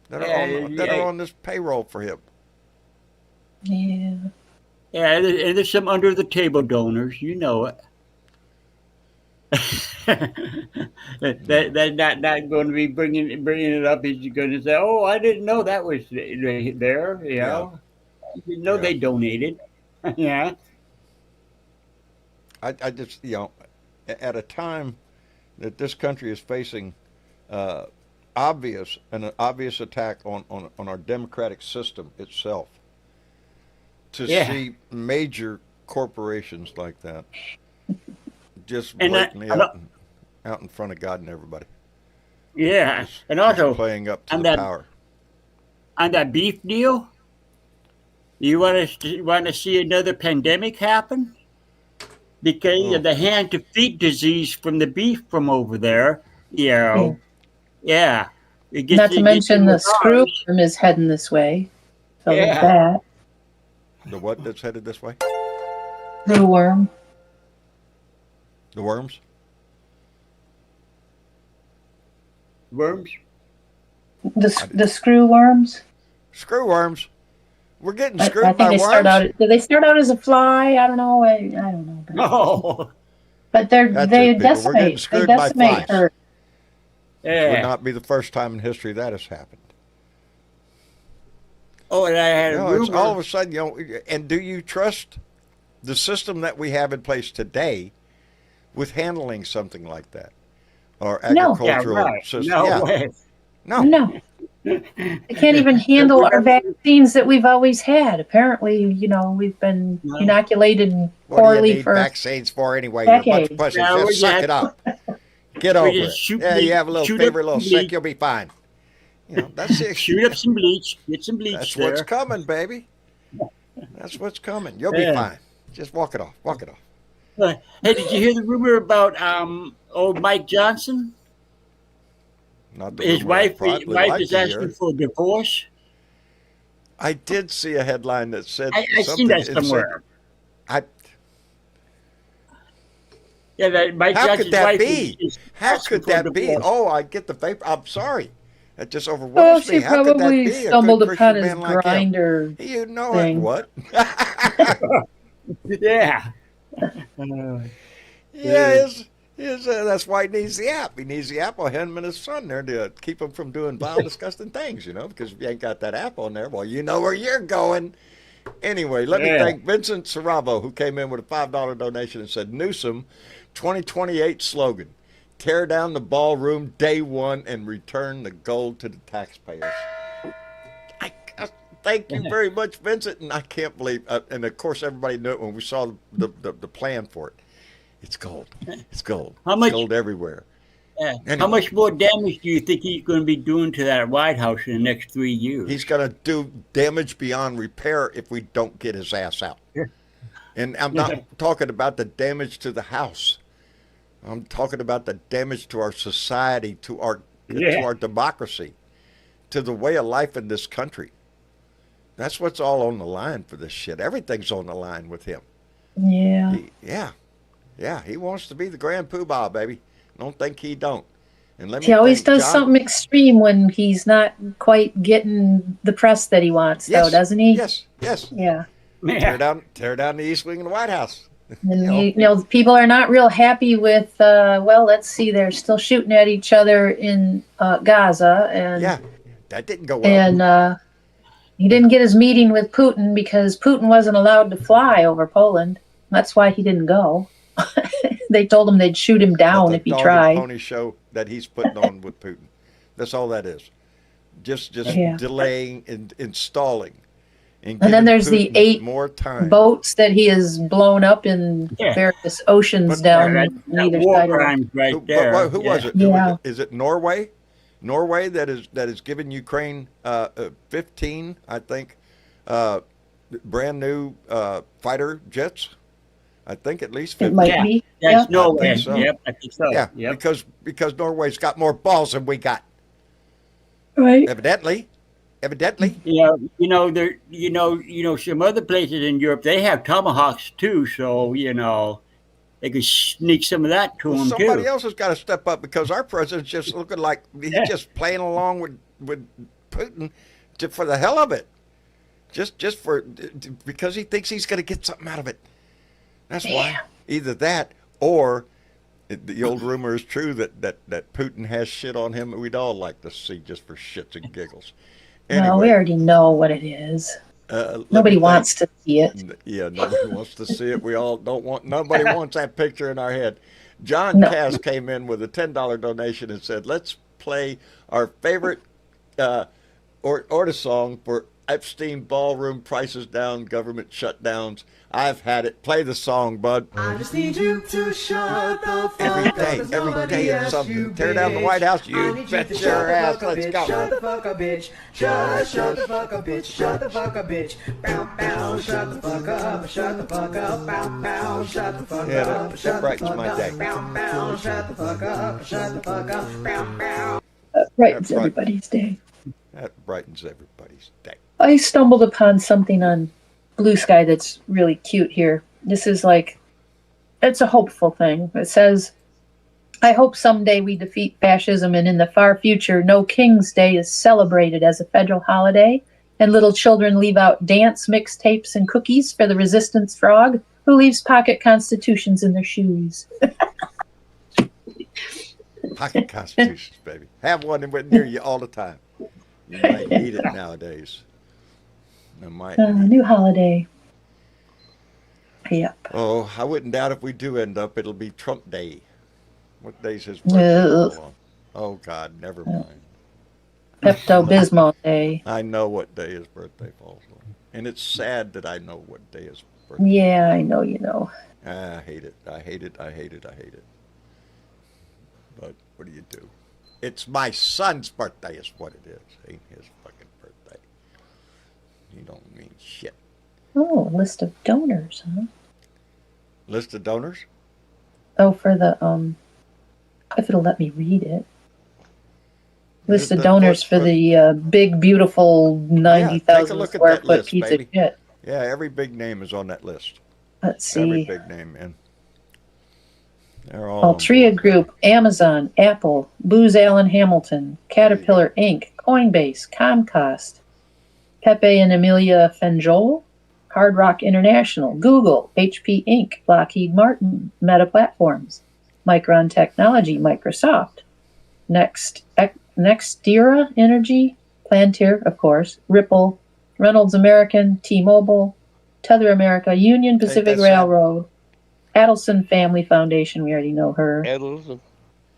that are on this payroll for him. Yeah. Yeah, and there's some under the table donors. You know it. That's not going to be bringing it up. He's going to say, "Oh, I didn't know that was there." You know, I didn't know they donated. Yeah. I just at a time that this country is facing an obvious attack on our democratic system itself, to see major corporations like that just blatantly out in front of God and everybody. Yeah, Just and also playing up to on the power. On that beef deal, you want to see another pandemic happen because of the hand to feet disease from the beef from over there. Yeah. It gets, Not to mention the screw worm is heading this way. So there's that. The what that's headed this way? Screw worm. The worms? Worms? The screw worms. Screw worms. We're getting I screwed think by they worms. did they start out as a fly? I don't know. I don't know. No. But That's it, they people. We're getting decimate. They screwed by decimate flies. her. Would not be the first time in history that has happened. Oh, and I had a It's rumor. all of a sudden, and do you trust the system that we have in place today with handling something like that? Or No. agricultural system? No way. No. No. They can't even handle our vaccines that we've always had. Apparently, we've been inoculated What do you poorly need for vaccines for anyway? You're a bunch of decades. pussies. Yeah, Just suck it up. Get over it. Yeah, you have a little fever, a little sick, you'll be fine. That's it. Shoot up some bleach. Get some bleach That's there. what's coming, baby. That's what's coming. You'll be fine. Just walk it off. Walk it off. Hey, did you hear the rumor about old Mike Johnson? Not the His rumor I'd wife probably like is to asking hear. for a divorce. I did see a headline that said I something. seen that it said- somewhere. I Yeah, that Mike How Johnson's could that wife be? is How asking could for a that be? divorce. Oh, I get the paper. I'm sorry. That just Oh, overwhelms me. she How could that probably be? A good stumbled Christian upon his man like him? grinder. You know thing. it. What? Yeah. Yeah, that's why he needs the app. He needs the app on him and his son there to keep him from doing vile, disgusting things, because if you ain't got that app on there, well, you know where you're going. Anyway, let me Yeah. thank Vincent Saravo, who came in with a $5 donation and said, Newsom, 2028 slogan, tear down the ballroom day one and return the gold to the taxpayers. I thank you very much, Vincent, and I can't believe, and of course everybody knew it when we saw the plan for it. It's gold. It's gold. How It's much- gold everywhere. Yeah. Anyway. How much more damage do you think he's going to be doing to that White House in the next 3 years? He's going to do damage beyond repair if we don't get his ass out. Yeah. And I'm not talking about the damage to the house. I'm talking about the damage to our society, to our democracy, to the way of life in this country. That's what's all on the line for this shit. Everything's on the line with him. Yeah. He wants to be the grand poobah, baby. Don't think he don't. And let me He always thank does John- something extreme when he's not quite getting the press that he wants, though, doesn't he? Yes. Yeah. Yeah. Tear down the East Wing of the White House. And people are not real happy with. Well, let's see, they're still shooting at each other in Gaza, and that didn't go well. and he didn't get his meeting with Putin because Putin wasn't allowed to fly over Poland. That's why he didn't go. They told him they'd shoot him down if he tried. Pony show that he's putting on with Putin. That's all that is. Just delaying and installing. And then there's the Putin 8 more time. boats that he has blown up in various oceans down on either war side of it. crimes right there. Who was it? Yeah. Is it Norway? Norway that is giving Ukraine 15, I think, brand new fighter jets. I think at least 15. It might be. That's Yeah. Norway. I think so. Yep, I think so. Yeah, Yep. because Norway's got more balls than we got. Right. Evidently. Some other places in Europe they have tomahawks too, so they could sneak some of that to them Somebody too. else has got to step up because our president's just looking like he's just playing along with Putin for the hell of it, just because he thinks he's going to get something out of it. That's why. Either that or the old rumor is true that Putin has shit on him that we'd all like to see just for shits and giggles. Anyway, Well, we already know what it is. Nobody wants to see it. Yeah, nobody wants to see it. We all don't want. Nobody wants that picture in our head. John Cass came in with a $10 donation and said, "Let's play our favorite order song for Epstein Ballroom, prices down, government shutdowns. I've had it. Play the song, bud." I just need you to shut the fuck Every up. day, There's every nobody day it's else, something. you Tear down the bitch. White House, I you need you bet to your shut the ass. fuck up, Let's bitch. go. Shut the fuck up, bitch. Shut the fuck up, bitch. Shut the fuck up, bitch. Bow, bow. Shut the fuck up. Shut the fuck up. Bow, bow. Shut the fuck Yeah, up. that Shut the brightens fuck my up. day. Bow, bow. Shut the fuck up. Shut the fuck up. Bow, bow. Right, That's it's right. everybody's day. That brightens everybody's day. I stumbled upon something on Blue Sky that's really cute here. This is it's a hopeful thing. It says, "I hope someday we defeat fascism and in the far future, No King's Day is celebrated as a federal holiday and little children leave out dance mixtapes and cookies for the resistance frog who leaves pocket constitutions in their shoes." Pocket constitutions, baby. Have one near you all the time. You might need it nowadays. You might. New holiday. Yep. Oh, I wouldn't doubt if we do end up, it'll be Trump Day. What day's his birthday fall on? Oh, God, never mind. Pepto-Bismol Day. I know what day his birthday falls on. And it's sad that I know what day his birthday Yeah, I know you know. I hate it. I hate it. I hate it. I hate it. But what do you do? It's my son's birthday is what it is. Ain't his fucking birthday. You don't mean shit. Oh, a list of donors, huh? List of donors? Oh, for the if it'll let me read it. List of donors for the big, beautiful, take a 90,000 look at square that foot list, piece baby. of shit. Yeah, every big name is on that list. Let's Every see. big name, man. They're all on Altria board. Group, Amazon, Apple, Booz Allen Hamilton, Caterpillar Inc., Coinbase, Comcast, Pepe and Amelia Fenjol, Hard Rock International, Google, HP Inc., Lockheed Martin, Meta Platforms, Micron Technology, Microsoft, Nextera Energy, Plantier, of course, Ripple, Reynolds American, T-Mobile, Tether America, Union Pacific that sad? Railroad, Adelson Family Foundation, we already know her, Edison.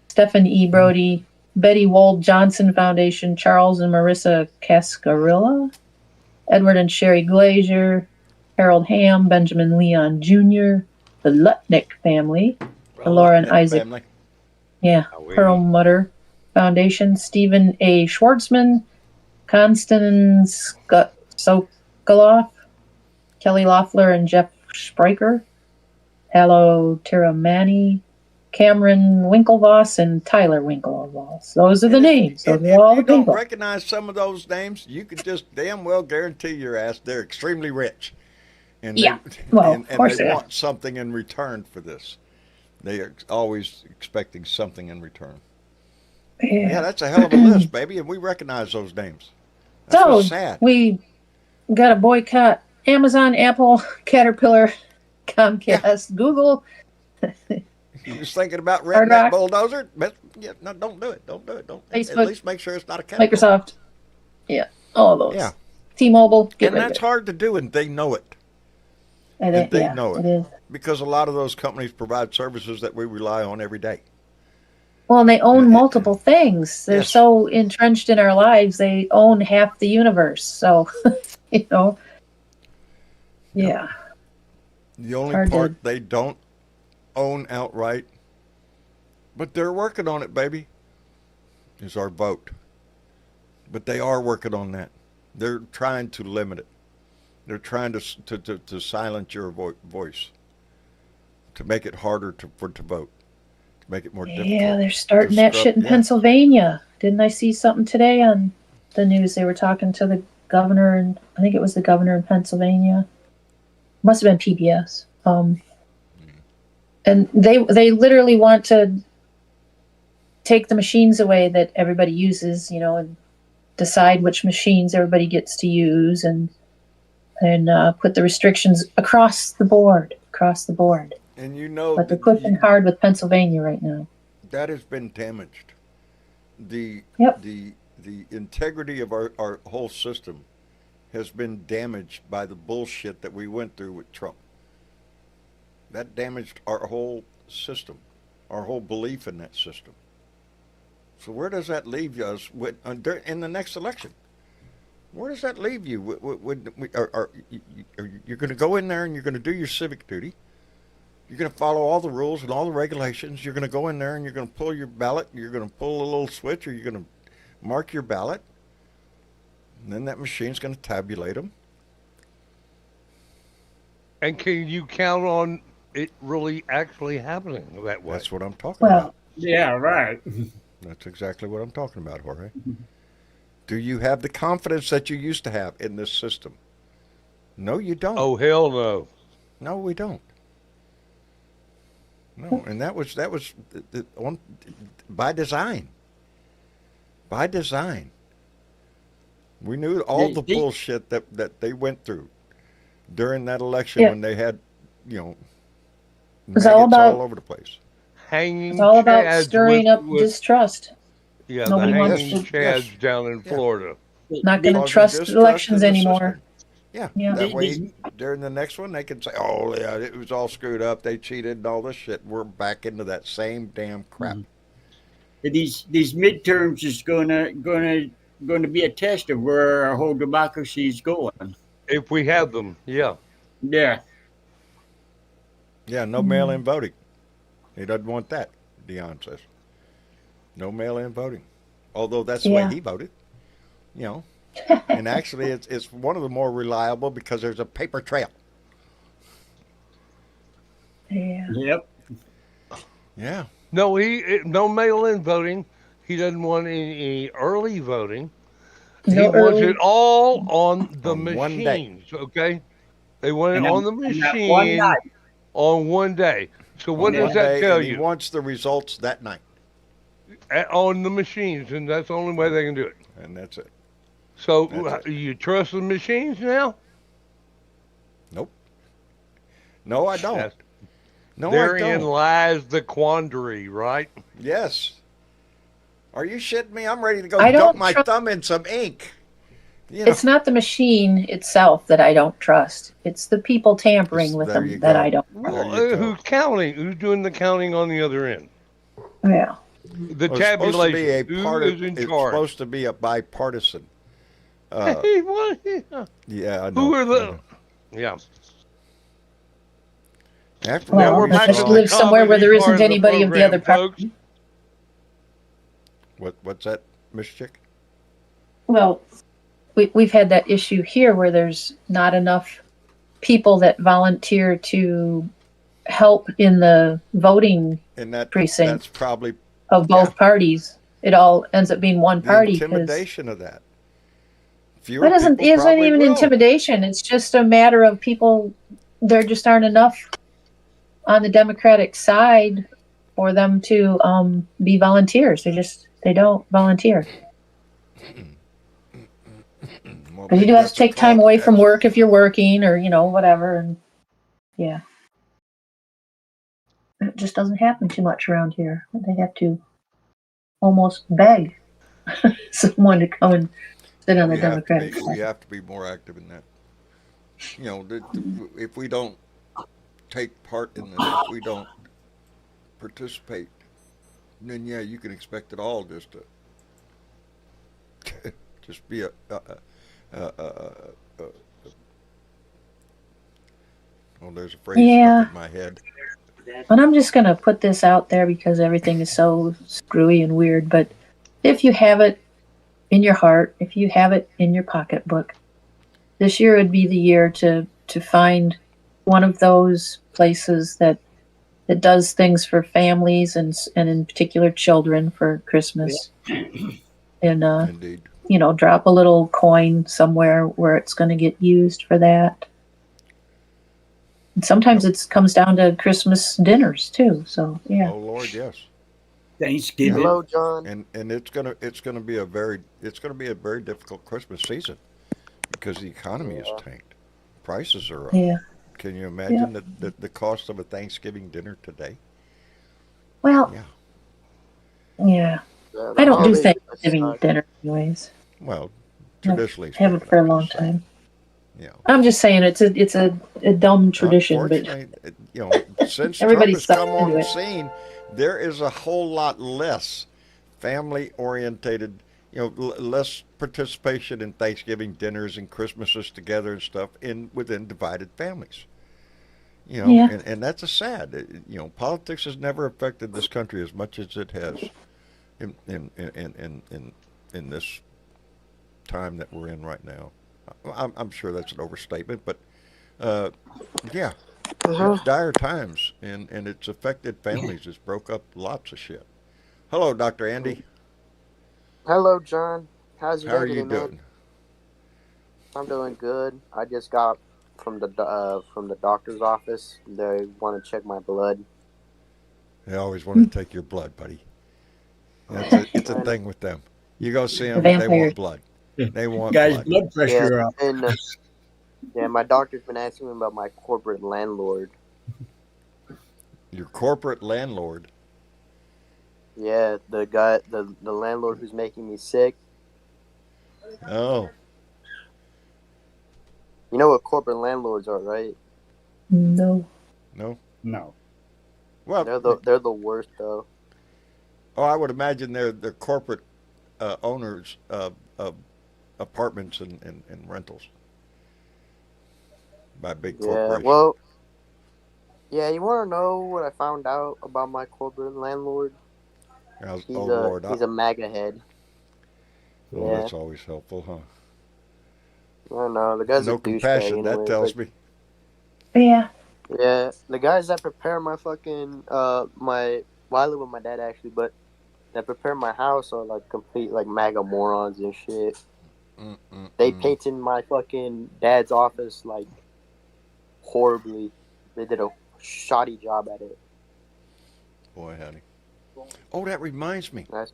Stephen E. Brody, Betty Wold Johnson Foundation, Charles and Marissa Cascarilla, Edward and Sherry Glazier, Harold Ham, Benjamin Leon Jr., the Lutnick family, the Laura and Lutnick Isaac family. Perlmutter Foundation, Stephen A. Schwartzman, Konstantin Sokoloff, Kelly Loeffler and Jeff Spriker, Hello Tiramani, Cameron Winklevoss, and Tyler Winklevoss. Those are the names. Those are all the If you don't people. recognize some of those names, you can just damn well guarantee your ass they're extremely rich. And Yeah. Well, and of course they they are. want something in return for this. They are always expecting something in return. Yeah, that's a hell of a list, baby, and we recognize those names. That's So what's sad. we got to boycott Amazon, Apple, Caterpillar, Comcast, Google. You was thinking about Hard renting that Rock. bulldozer? Yeah, no, don't do it. Don't do it. Don't. At Facebook. least make sure it's not a Caterpillar. Microsoft. Yeah, all those. Yeah. T-Mobile. Get And rid of that's it. hard to do, and they know it. And And they yeah, know it it. is. Because a lot of those companies provide services that we rely on every day. Well, and they own multiple things. They're Yes. so entrenched in our lives. They own half the universe. So, you know. Yeah. The only Hard to- part they don't own outright, but they're working on it, baby, is our vote. But they are working on that. They're trying to limit it. They're trying to silence your voice, to make it harder to vote, to make it more difficult. Yeah, they're starting that shit in Yeah. Pennsylvania. Didn't I see something today on the news? They were talking to the governor, and I think it was the governor in Pennsylvania. Must have been PBS. And they literally want to take the machines away that everybody uses, you know, and decide which machines everybody gets to use, and put the restrictions across the board. And you know But they're pushing hard with Pennsylvania right now. that has been damaged. The integrity of our whole system has been damaged by the bullshit that we went through with Trump. That damaged our whole system, our whole belief in that system. So where does that leave us in the next election? Where does that leave you? You're going to go in there and you're going to do your civic duty. You're going to follow all the rules and all the regulations. You're going to go in there and you're going to pull your ballot. You're going to pull a little switch, or you're going to mark your ballot. And then that machine's going to tabulate them. And can you count on it really actually happening that way? That's what I'm talking Well, about. Yeah, right. That's exactly what I'm talking about, Jorge. Do you have the confidence that you used to have in this system? No, you don't. Oh, hell no. No, we don't. No, and that was on by design. By design. We knew all the bullshit that they went through during that election when they had, was all maggots about all over the place. Hanging it's all about chads stirring up with distrust. yeah, nobody the wants hanging to- chads Yes. down in Florida. Not going to Causing trust distrust elections in the anymore. system. Yeah, Yeah. that way during the next one they can say, "Oh yeah, it was all screwed up. They cheated and all this shit." We're back into that same damn crap. These midterms is gonna be a test of where our whole democracy is going. If we have them, yeah. Yeah. Yeah, no mail-in voting. He doesn't want that. Dion says, no mail-in voting. Although that's the Yeah. way he voted, And actually, it's one of the more reliable because there's a paper trail. Yeah. Yep. Yeah. No, no mail-in voting. He doesn't want any early voting. No he wants early- it all on the On one day. machines. Okay, they want it And on the and that machine one night. on one day. So what On does one that day, tell and He you? wants the results that night, On the machines, and that's the only way they can do it. and that's it. So That's it. you trust the machines now? Nope. No, I don't. That's- No, I Therein don't. lies the quandary, right? Yes. Are you shitting me? I'm ready to go I dunk don't my trust- thumb in some ink You know, It's not the machine itself that I don't trust. It's the people tampering with there you them that I go. don't. There Well, you go. who's counting? Who's doing the counting on the other end? Yeah. The Well, it's supposed to be tabulation. a Who part of. is in It's charge? supposed to be a bipartisan. Hey, what? Yeah, I know. Who are I the? know. Yeah. After Now Well, we're we back unless to you the saw live somewhere where comedy there part isn't of the anybody of the other program, folks. party. what's that, Miss Chick? Well, we've had that issue here where there's not enough people that volunteer to help in the voting And that's precinct probably of yeah both parties. It all ends up being one the party because intimidation of that. well, Fewer it isn't people isn't probably even will. intimidation. It's just a matter of people. There just aren't enough on the Democratic side for them to be volunteers. They don't volunteer Well, because you maybe do have to that's a take call time to away from action. work if you're working or whatever. And yeah, it just doesn't happen too much around here. They have to almost beg someone to come and sit on the Democratic We side. have to be more active in that. If we don't take part in this, if we don't participate, then yeah, you can expect it all just to just be a oh, there's a phrase Yeah, stuck in my head. and I'm just gonna put this out there because everything is so screwy and weird. But if you have it in your heart, if you have it in your pocketbook, this year would be the year to find one of those places that does things for families and in particular children for Christmas, and Indeed. drop a little coin somewhere where it's going to get used for that. And sometimes Yep. it comes down to Christmas dinners too. So yeah, Oh Lord, yes. Thanksgiving. Hello, John. And it's gonna be a very difficult Christmas season because the economy is Yeah. tanked. Prices are up. yeah, Can you yeah. imagine the cost of a Thanksgiving dinner today? Well, Yeah. yeah. Yeah, I the don't do holidays Thanksgiving suck. dinner anyways. Well, Have traditionally have it speaking, for a I'm long just saying. time. You know, I'm just saying it's a dumb tradition, but unfortunately, since Trump everybody has sucks come on into the it. scene, there is a whole lot less family orientated. Less participation in Thanksgiving dinners and Christmases together and stuff within divided families. Yeah, And that's a sad. Politics has never affected this country as much as it has in this time that we're in right now. I'm sure that's an overstatement, but uh, yeah, it's Uh-huh. dire times, and it's affected families. It's broke up lots of shit. Hello, Dr. Andy. Hello, John. How's your How are day you today, man? doing? I'm doing good. I just got from the doctor's office. They want to check my blood. They always want to take your blood, buddy. It's a And thing with them. You go see the them, they vampires. want blood. They want Guy's blood. blood yeah, pressure up. and yeah, my doctor's been asking me about my corporate landlord. Your corporate landlord. Yeah, the landlord who's making me sick. Oh, You know what corporate landlords are, right? No. no. No. Well, They're the worst though. I would imagine they're corporate owners of apartments and rentals by big Yeah, corporations. well, yeah. You want to know what I found out about my corporate landlord? Oh Lord, He's a MAGA head. oh Yeah, that's always helpful, huh? I don't know. The guy's a No douchebag compassion, that anyway. tells But me. Yeah. yeah, the guys that prepare my fucking I live with my dad actually, but that prepare my house are like complete like MAGA morons and shit. They Mm-mm-mm. painted my fucking dad's office like horribly. They did a shoddy job at it. Boy, honey. Oh, that reminds me. That's,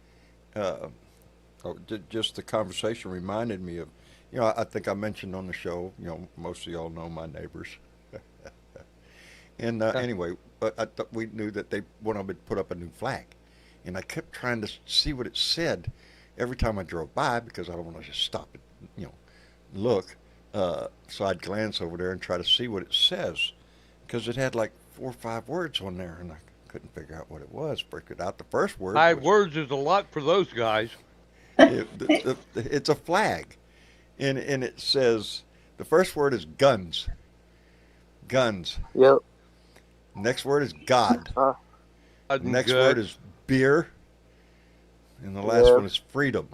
Uh, just the conversation reminded me of, I think I mentioned on the show, most of y'all know my neighbors. And anyway, we knew that they wanted to put up a new flag. And I kept trying to see what it said every time I drove by because I don't want to just stop it, look. So I'd glance over there and try to see what it says, because it had like 4 or 5 words on there, and I couldn't figure out what it was. Figured out the first word. 5 words is a lot for those guys. It's a flag, and it says the first word is guns. Guns. Yep. Next word is God. Next word is beer, and the last one is freedom.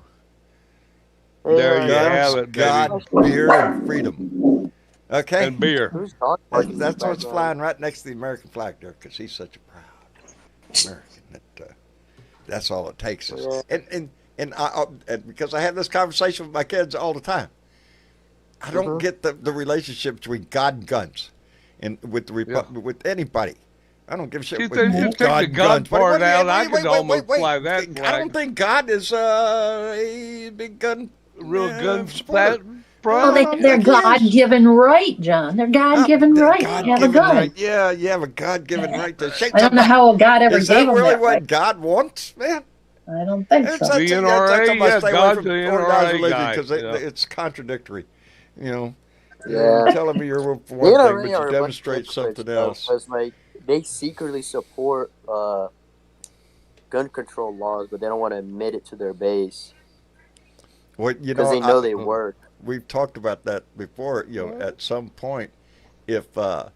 There you Guns, have it, God, beer, and freedom. Okay, and beer. Who's talking? that's what's flying right next to the American flag there, because he's such a proud American. That's all it takes. Is, and because I have this conversation with my kids all the time, I don't get the relationship between God and guns, and with with anybody. I don't give a shit. If they just take the God part out, I can almost fly that flag. I don't think God is a big gun. Real gun supporter. Well, they're God-given right, John. They're God-given right to have a gun. Right. Yeah, you have a God-given right to shake. I don't know how God ever gave them that. Is that really what right. God wants, man? I don't think so. The NRA, yeah, God's the NRA guy. Because it's contradictory, you know. Yeah. You're telling me you're for one The thing, but you demonstrate something else. Because, like, they secretly support gun control laws, but they don't want to admit it to their base. Because they know they work. We've talked about that before. You know, at some point, if you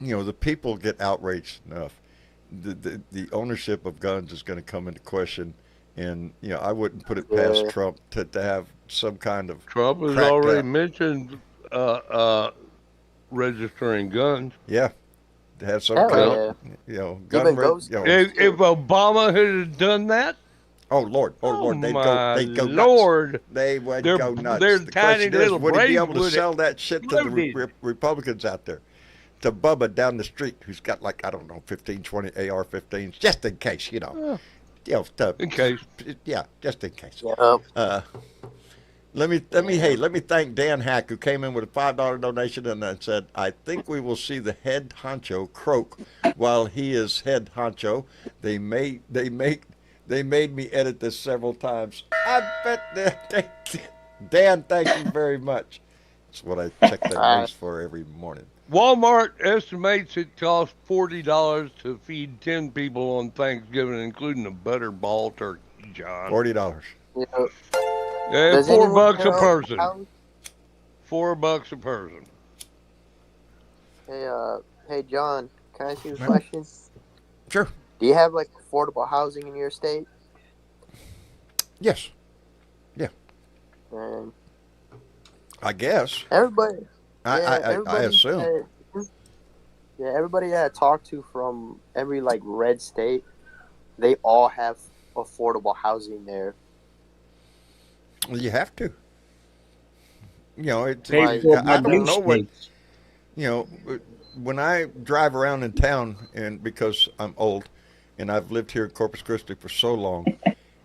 know, the people get outraged enough, the ownership of guns is going to come into question. And you know, I wouldn't put it past Trump to have some kind of Trump has already mentioned registering guns. Yeah, to have some kind of, you know, gun. You know, if Obama had done that. Oh Lord! Oh Lord! They'd go Lord! Nuts. They would go nuts. They're the tiny question is, little would he be able to brains sell that shit to the Republicans out there? To Bubba down the street, who's got like, I don't know, 15, 20 AR-15s, just in case, you know. You know, in case. Yeah, just in case. Yeah. Let me thank Dan Hack, who came in with a $5 donation and then said, I think we will see the head honcho croak while he is head honcho. They made me edit this several times. I bet Dan, thank you very much. That's what I check that news for every morning. Walmart estimates it costs $40 to feed 10 people on Thanksgiving, including a butterball turkey, John. $40. Yeah. Yeah, $4 a person. $4 a person. Hey, John, can I ask you a question? Sure. Do you have like affordable housing in your state? Yes. Yeah. I guess. Everybody. I assume. Everybody that I talked to from every like red state, they all have affordable housing there. Well, you have to. You know, I don't know what. You know, when I drive around in town, and because I'm old, and I've lived here in Corpus Christi for so long,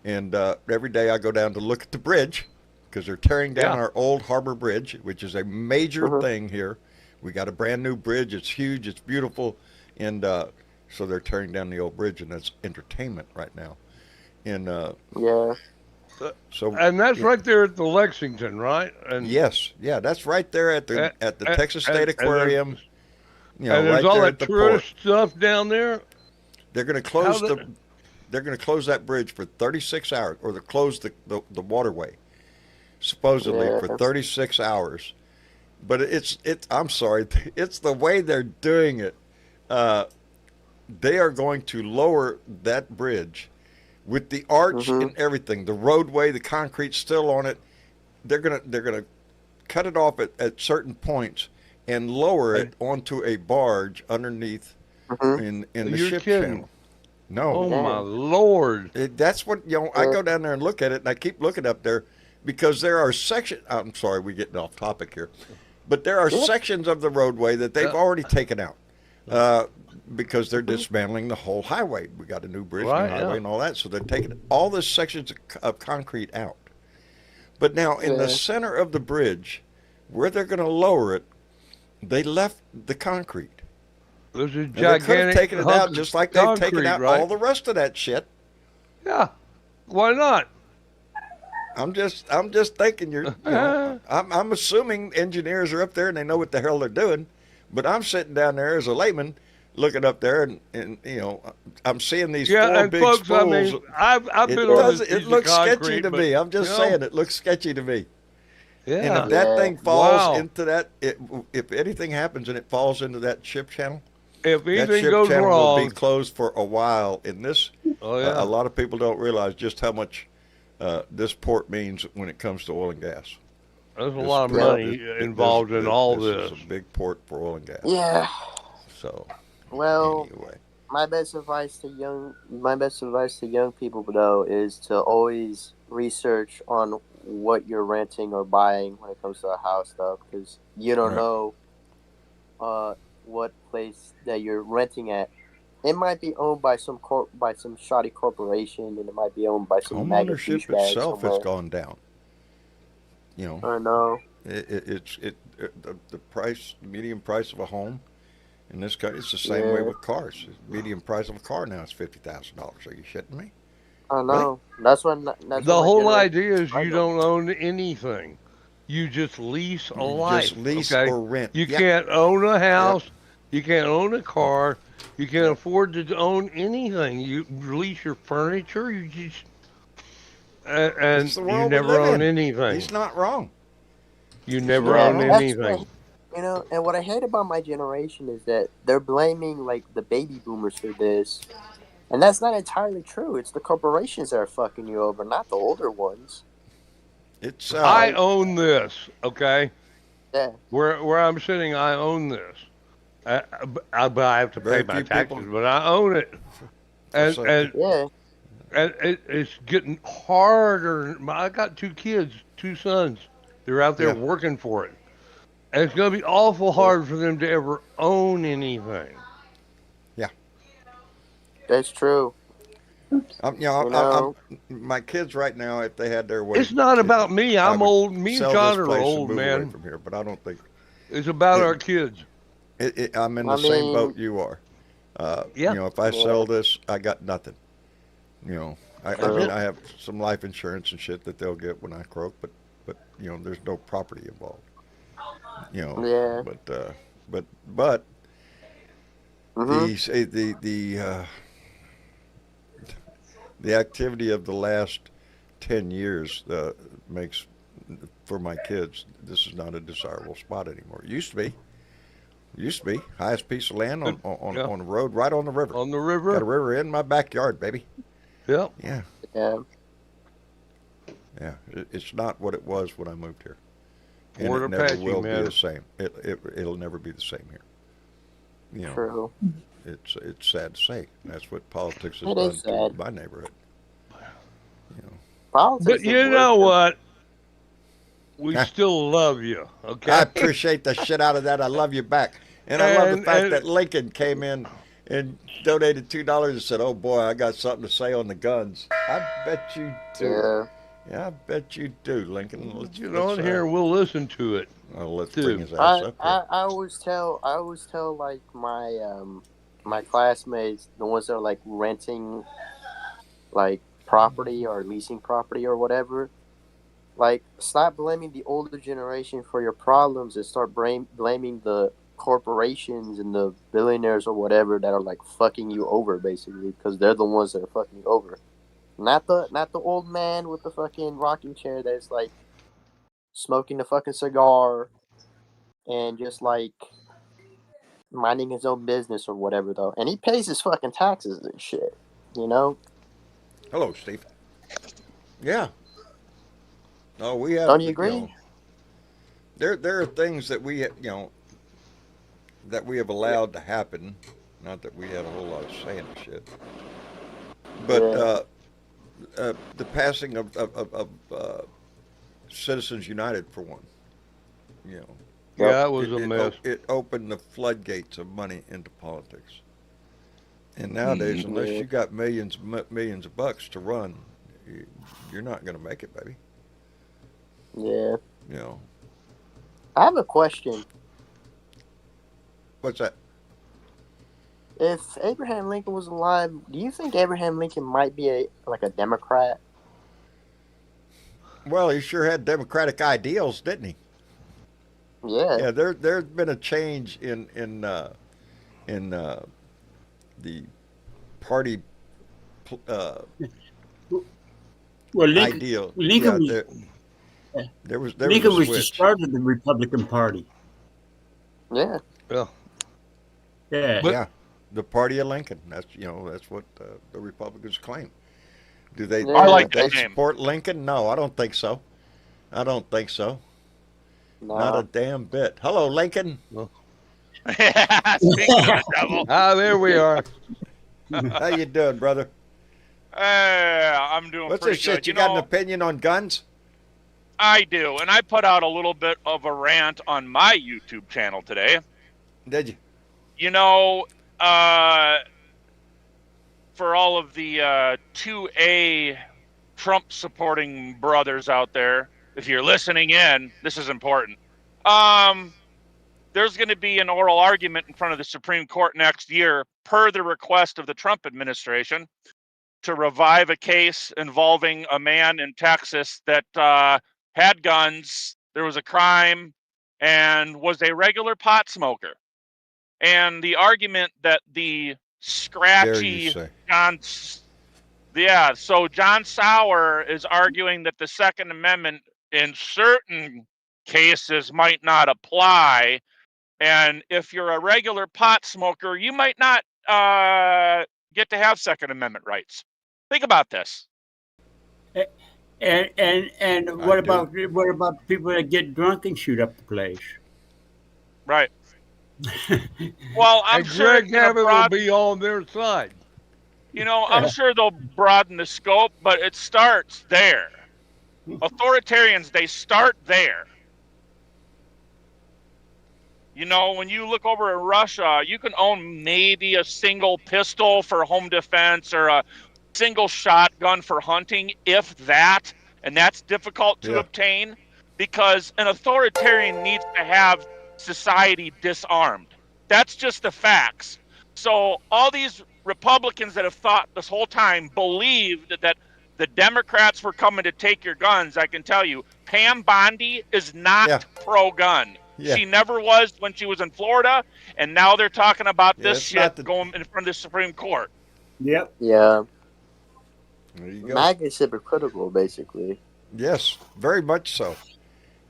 and every day I go down to look at the bridge, because they're tearing down our old harbor bridge, which is a major thing here. We got a brand new bridge. It's huge. It's beautiful. And so they're tearing down the old bridge, and that's entertainment right now. And and that's right there at the Lexington, right? And yes, yeah, that's right there at the Texas State Aquarium. You know, and there's right all there that at the tourist port. stuff down there. They're going to close They're going to close that bridge for 36 hours, or they close the waterway, supposedly for 36 hours. But I'm sorry, it's the way they're doing it. They are going to lower that bridge with the arch and everything, the roadway, the concrete still on it. They're gonna cut it off at certain points and lower it onto a barge underneath in the ship channel. No. Oh my Lord! That's what I go down there and look at it, and I keep looking up there because there are sections. I'm sorry, we're getting off topic here, but there are sections of the roadway that they've already taken out. Because they're dismantling the whole highway. We got a new bridge, new highway, and all that. So they're taking all the sections of concrete out. But now in the center of the bridge, where they're going to lower it, they left the concrete. There's a and they could have taken it out just like they've taken out right? all the rest of that shit. Yeah. Why not? I'm just thinking I'm assuming engineers are up there and they know what the hell they're doing, but I'm sitting down there as a layman looking up there and I'm seeing these Yeah, four and big folks, I spools. mean, I've It been on does this it piece of looks sketchy concrete, to but me. I'm just saying it looks sketchy to me. And yeah, if that Yeah. thing falls wow. into that, if anything happens and it falls into that ship channel, If that anything ship goes channel will be wrong, closed for a while. In this, oh a yeah, lot of people don't realize just how much this port means when it comes to oil and gas. there's a This lot of Yep. money involved in all this is this. a big port for oil and gas. Yeah. So Well, anyway, my best advice to young people though is to always research on what you're renting or buying when it comes to a house stuff, because you don't right. know what place that you're renting at. It might be owned by by some shoddy corporation, and it might be owned by some MAGA Homeownership douchebag itself has somewhere. gone down. You know, I know. the price, the median price of a home in this country. It's the same way Yeah, with cars. The median price of a car now is $50,000. Are you shitting me? I Really? know. That's what The my whole generation idea is right you now. don't own anything. You just lease a You just life, lease okay? or rent. You Yep. can't own a Yep. house. You can't own a car. You can't Yep. afford to own anything. You lease your furniture. You just It's and the you world we never live own in. anything. He's not wrong. You He's never not Yeah, own wrong. that's what anything. and what I hate about my generation is that they're blaming like the baby boomers for this, and that's not entirely true. It's the corporations that are fucking you over, not the older ones. It's I Like, own this, okay? yeah, Where I'm sitting, I own this. But I have to pay very my few people taxes, but I own it. for And some. and yeah, and it's getting harder. I got two kids, two sons. They're out there Yeah. working for it, and it's going to be awful yeah, hard for them to ever own anything. Yeah. that's true. You I'm know, my kids right now. If they had their way, It's not about me. I I'm would old. Me and sell this John are place and old, move away man. from here. But I don't think It's about it. our kids. I'm in I the same mean, boat you are. Yeah, If I yeah, sell this, I got nothing. I that's mean, it. I have some life insurance and shit that they'll get when I croak, but there's no property involved. You know, yeah. but Mhm. the activity of the last 10 years makes for my kids this is not a desirable spot anymore. It used to be highest piece of land Good. Yeah, on the road right on the river. on the Got a river. river in my backyard, baby. Yeah, Yeah, Yeah, yeah. It's not what it was when I moved here, and Fort it never Apache, will be the man. same. It'll never be the same here. You know, true. it's sad to say. That's what politics has It done is to sad. my neighborhood. You But Politics is you worse know than what? We know. still love you, I okay? appreciate the shit out of that. I love you back, and I love the And fact that Lincoln came in and donated $2 and said, "Oh boy, I got something to say on the guns." I bet you do. yeah. Yeah, I bet you do, Lincoln. get on here and we'll listen to it Let's bring too. his ass up here. I always tell like my classmates, the ones that are like renting like property or leasing property or whatever, like stop blaming the older generation for your problems and start blaming the corporations and the billionaires or whatever that are like fucking you over basically, because they're the ones that are fucking you over. Not the old man with the fucking rocking chair that's like smoking the fucking cigar and just like minding his own business or whatever though. And he pays his fucking taxes and shit. You know? Hello, Steve. Yeah. No, we have. Don't you agree? There are things that that we have allowed to happen. Not that we had a whole lot of say in the shit, but Yeah. the passing of Citizens United for one. You know, Yeah, it was a mess. it opened the floodgates of money into politics. And nowadays, unless Yeah. you got millions of bucks to run, you're not going to make it, baby. Yeah. You know I have a question. what's that? If Abraham Lincoln was alive, do you think Abraham Lincoln might be a Democrat? Well, he sure had democratic ideals, didn't he? Yeah. Yeah, there's been a change in the party uh, Well, ideal. Lincoln Yeah, was there was a Lincoln was the switch. start of the Republican Party. Yeah. Yeah. Yeah. But Yeah, the party of Lincoln. That's what the Republicans claim. Do they Yeah, I do like they that name. support Lincoln? No, I don't think so. I don't think so. Not a Nah. damn bit. Hello, Lincoln. Speaking of the devil, there we are. How you doing, brother? I'm doing What's pretty this shit? good. You got an opinion on guns? I do, and I put out a little bit of a rant on my YouTube channel today. Did you? You know, uh, for all of the 2A Trump supporting brothers out there, if you're listening in, this is important. There's going to be an oral argument in front of the Supreme Court next year, per the request of the Trump administration, to revive a case involving a man in Texas that had guns, there was a crime, and was a regular pot smoker. And the argument that the Dare you scratchy say? so John Sauer is arguing that the Second Amendment in certain cases might not apply. And if you're a regular pot smoker, you might not get to have Second Amendment rights. Think about this. And I what do. about people that get drunk and shoot up the place? Right. Well, I'm And sure Greg Abbott will be on their side. I'm sure they'll broaden the scope, but it starts there. Authoritarians, they start there. When you look over in Russia, you can own maybe a single pistol for home defense or a single shotgun for hunting, if that, and that's difficult to obtain because an authoritarian needs to have society disarmed. That's just the facts. So all these Republicans that have thought this whole time believed that the Democrats were coming to take your guns. I can tell you, Pam Bondi is not pro-gun. Yeah. She never was when she was in Florida, and now they're talking about this it's not shit going in front of the Supreme Court. Yep. Yeah. There you go. MAGA is hypocritical, basically. Yes, very much so.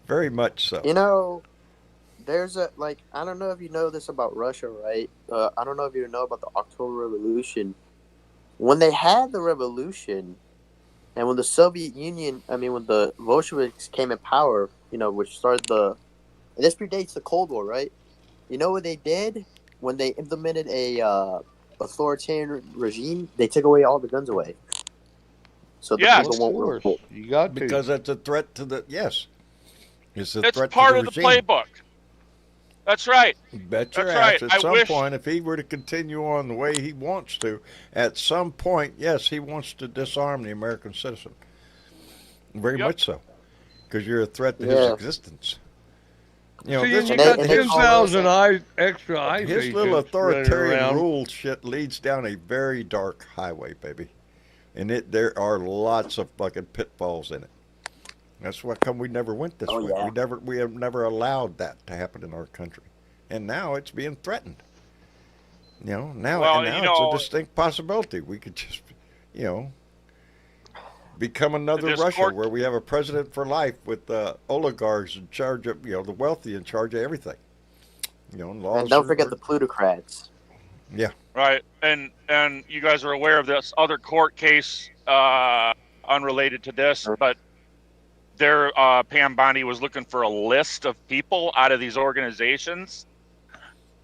Very much so. There's I don't know if you know this about Russia, right? I don't know if you know about the October Revolution. When they had the revolution, and when the Soviet Union, when the Bolsheviks came in power, which started and this predates the Cold War, right? You know what they did? When they implemented a authoritarian regime, they took away all the guns away. So the people won't revolt. You got to. Because it's a threat to the it's a It's threat part to of the the regime. playbook. That's right. Bet your That's ass right. at some point, if he were to continue on the way he wants to, at some point, yes, he wants to disarm the American citizen. Very much so. Because you're a threat to his existence. See, this you guy- got 10,000 extra ice his agents little running authoritarian around. rule shit leads down a very dark highway, baby. And there are lots of fucking pitfalls in it. That's why we never went this way. Yeah. We have never allowed that to happen in our country. And now it's being threatened. Now it's a distinct possibility. We could just, become another Russia where we have a president for life with oligarchs in charge of, the wealthy in charge of everything. Laws. And don't forget the plutocrats. Yeah. Right. And you guys are aware of this other court case unrelated to this, but Pam Bondi was looking for a list of people out of these organizations.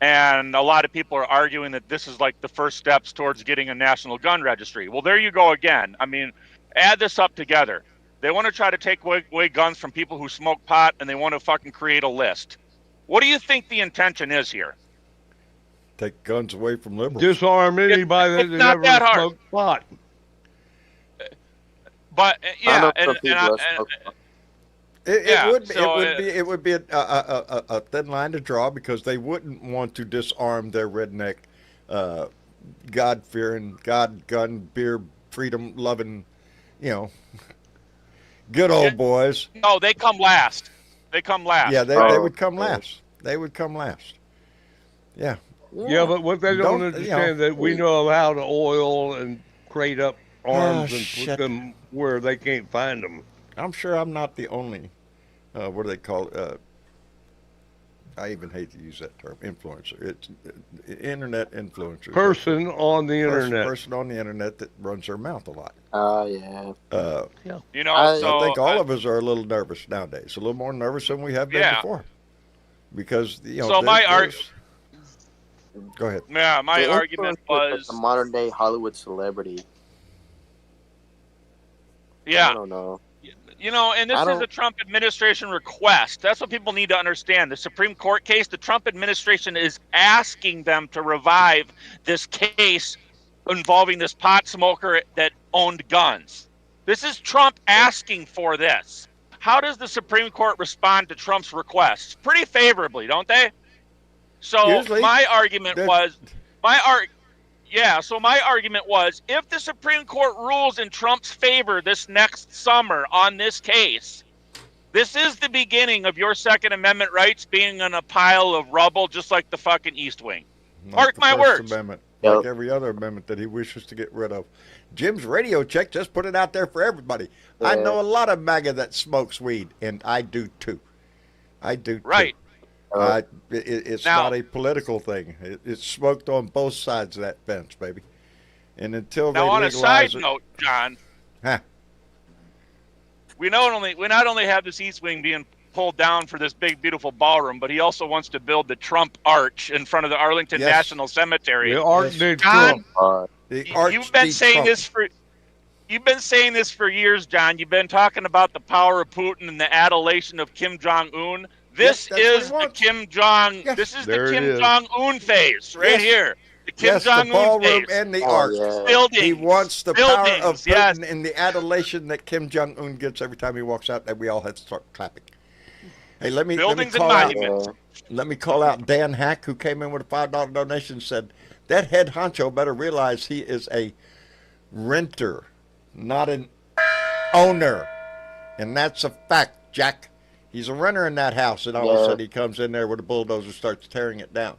And a lot of people are arguing that this is like the first steps towards getting a national gun registry. Well, there you go again. Add this up together. They want to try to take away guns from people who smoke pot, and they want to fucking create a list. What do you think the intention is here? Take guns away from liberals. Disarm anybody it's that not ever that hard. smoked pot. But yeah, it would be a thin line to draw because they wouldn't want to disarm their redneck, God-fearing, God, gun, beer, freedom-loving, Good old boys. No, they come last. They come last. Yeah, they Oh, would come okay. last. They would come last. Yeah. Yeah, but what they don't Don't- understand that we know how to oil and crate up arms and put shit. them where they can't find them. I'm sure I'm not the only, what do they call it? I even hate to use that term, influencer. It's internet influencers. Person on the internet. Person on the internet that runs their mouth a lot. Yeah. You know, I so I think all of us are a little nervous nowadays, a little more nervous than we have been Yeah. before. Because, you know, So my go ahead. yeah, my The argument influencer is was like a modern day Hollywood celebrity. I yeah. don't know. You know, and this I is don't- a Trump administration request. That's what people need to understand. The Supreme Court case, the Trump administration is asking them to revive this case involving this pot smoker that owned guns. This is Trump asking for this. How does the Supreme Court respond to Trump's requests? Pretty favorably, don't they? So Usually. my argument They're- was so my argument was if the Supreme Court rules in Trump's favor this next summer on this case, this is the beginning of your Second Amendment rights being in a pile of rubble just like the fucking East Wing. Mark the my First words. Amendment, Yep. like every other amendment that he wishes to get rid of. Jim's radio check just put it out there for everybody. I Yeah. know a lot of MAGA that smokes weed, and I do too. I do too. Right. It's Now- not a political thing. It's smoked on both sides of that fence, baby. And until they Now on a legalize side it, note, John, Huh. we not only have this East Wing being pulled down for this big beautiful ballroom, but he also wants to build the Trump Arch in front of the Arlington Yes. National Cemetery. The art Yes. did John, Trump. the arch You've been beat saying Trump. this for years, John. You've been talking about the power of Putin and the adulation of Kim Jong Un. This Yes, that's what is he the wants. Kim Jong. Yes. This is There the it Kim is. Jong Un phase right Yes. here. The Kim Yes, Jong the Un ballroom phase. and the Oh, arch. yeah. Buildings. He wants the power of Buildings, Putin yes. and the adulation that Kim Jong Un gets every time he walks out. That we all have to start clapping. Hey, let me Buildings and call out. monuments. Yeah. Let me call out Dan Hack, who came in with a $5 donation. Said that head honcho better realize he is a renter, not an owner, and that's a fact, Jack. He's a renter in that house, and all of a Yeah. sudden he comes in there with a bulldozer and starts tearing it down.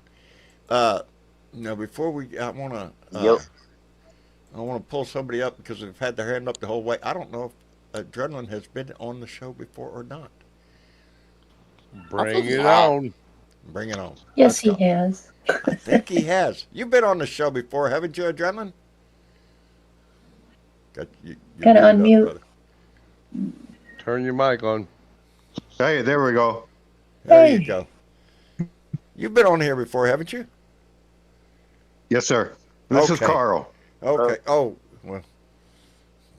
Now, before I want to, Yep. I want to pull somebody up because they've had their hand up the whole way. I don't know if Adrenaline has been on the show before or not. Bring it Yeah. on. Bring it on. Yes, Let's he go. has. I think he has. You've been on the show before, haven't you, Adrenaline? Got you. Gotta muted up, unmute. brother. Turn your mic on. Hey, there we go. There Hey. you go. You've been on here before, haven't you? Yes, sir. This is Okay. Carl. Okay. Oh, well,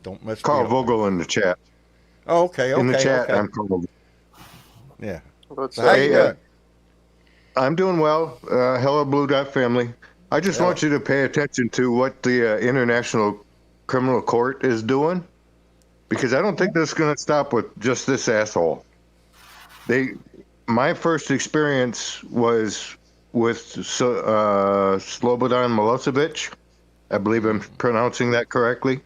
don't mess Carl me up. Vogel in the chat. Oh, okay. In the chat, Okay. I'm Carl. Yeah. What's So how up? you Hey, doing? I'm doing well. Hello, Blue Dot family. I just Yeah. want you to pay attention to what the International Criminal Court is doing, because I don't think that's going to stop with just this asshole. My first experience was with Slobodan Milosevic. I believe I'm pronouncing that correctly.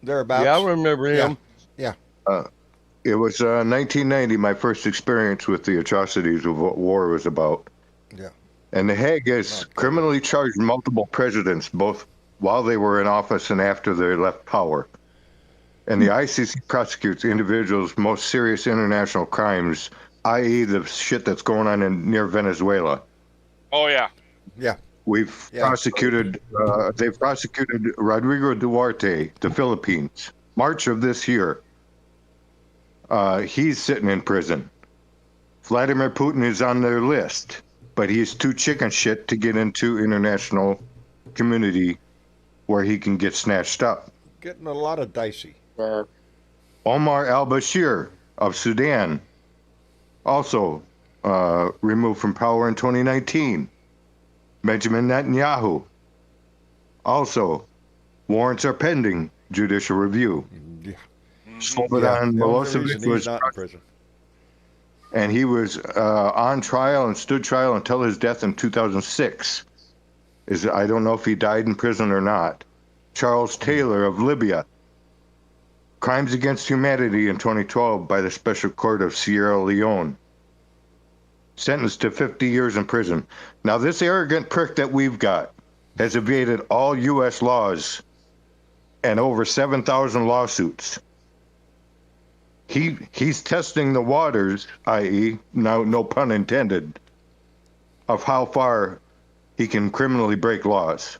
Thereabouts. Yeah, I remember him. It was 1990, my first experience with the atrocities of what war was about. Yeah. And The Hague has criminally charged multiple presidents, both while they were in office and after they left power. And the ICC prosecutes individuals' most serious international crimes, i.e., the shit that's going on near Venezuela. Oh yeah. Yeah. We've Yeah. prosecuted, they've prosecuted Rodrigo Duarte, the Philippines, March of this year. He's sitting in prison. Vladimir Putin is on their list, but he's too chicken shit to get into international community where he can get snatched up. Getting a lot of dicey. Yeah. Omar al-Bashir of Sudan, also removed from power in 2019. Benjamin Netanyahu, also warrants are pending judicial review. Yeah. Slobodan The only reason Milosevic he's was, not in prison. and he was on trial and stood trial until his death in 2006. I don't know if he died in prison or not. Charles Taylor of Libya, Crimes Against Humanity in 2012 by the Special Court of Sierra Leone. Sentenced to 50 years in prison. Now, this arrogant prick that we've got has evaded all U.S. laws and over 7,000 lawsuits. He's testing the waters, i.e., no pun intended, of how far he can criminally break laws.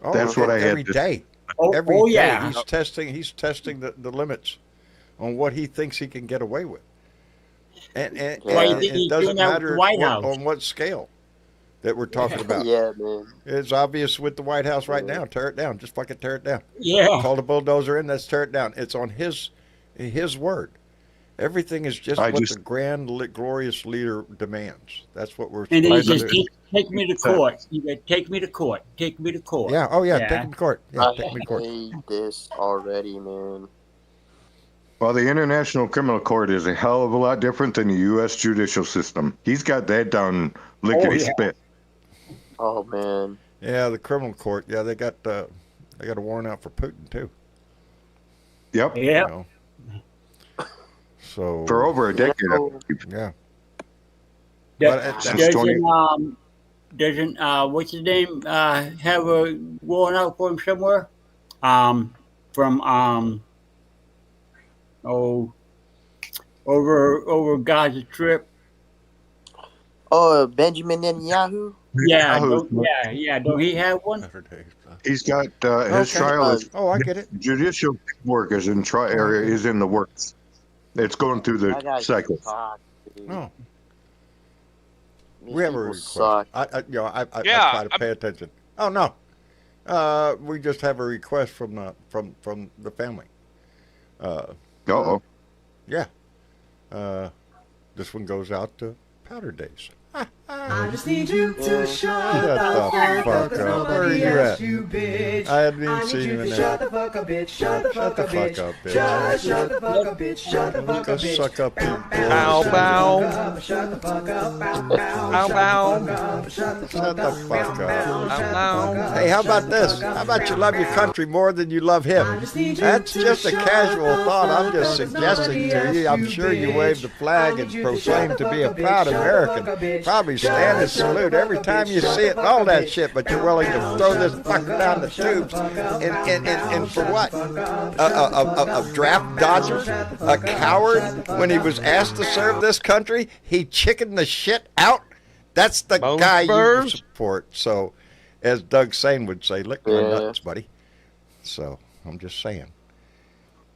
Oh, That's what I had every to- day. Every day he's testing the limits on what he thinks he can get away with. And it doesn't matter on what scale that we're talking about. Yeah, man. It's obvious with the White House right now. Tear it down. Just fucking tear it down. Yeah. Call the bulldozer in. Let's tear it down. It's on his word. Everything is just what the grand, glorious leader demands. That's what we're. And then he supposed says, to do. take me to court. You got take me to court. Take me to court. Yeah. Oh yeah. Take him to court. Yeah. I Take me to court. hate this already, man. Well, the International Criminal Court is a hell of a lot different than the U.S. judicial system. He's got that down lickety-spit. Oh, man. Yeah, the criminal court. Yeah, they got a warrant out for Putin too. Yep. Yeah. You know. So For over a decade. yeah. Doesn't what's his name have a warrant out for him somewhere? From over Gaza Strip. Oh, Benjamin Netanyahu? Yeah, don't he have one? He's got his trial. Is, I get it. Judicial work is in is in the works. It's going through the cycle. No. We have a request. Suck. I try to pay attention. Oh no, we just have a request from the family. Uh-oh. Yeah. This one goes out to Powder Days. I just need you to shut Shut the fuck up. Where are you at? You bitch. I haven't even I need seen you you in to there. shut the fuck up, bitch. Shut the fuck up, bitch. bitch. Shut the fuck up, bitch. Shut the fuck Go up, bitch. suck up your Bow, balls. bow. Shut the fuck up. Bow, Bow, bow. Shut the Shut the fuck up. Bow. Hey, how about this? How about you love your country more than you love him? That's just a casual thought. I'm just suggesting to you. I'm sure you wave the flag and proclaim to be a proud American. Probably stand and salute every time you see it and all that shit, but you're willing to throw this fucker down the tubes and for what? A draft dodger? A coward? When he was asked to serve this country, he chickened the shit out? That's the guy you support. So, as Doug Sane would say, lick my nuts, buddy. So, I'm just saying.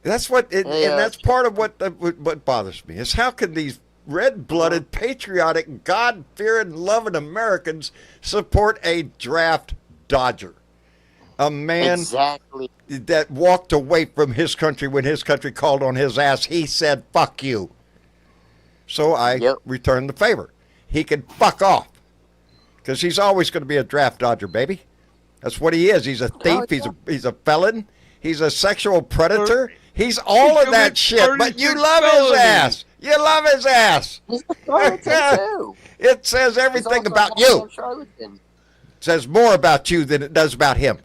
That's what, and that's part of what bothers me, is how can these red-blooded, patriotic, God-fearing, loving Americans support a draft dodger? A man that walked away from his country when his country called on his ass. He said, fuck you. So I returned the favor. He can fuck off. Because he's always going to be a draft dodger, baby. That's what he is. He's a thief. He's a felon. He's a sexual predator. He's all of that shit, but you love his ass. You love his ass. It says everything about you. It says more about you than it does about him.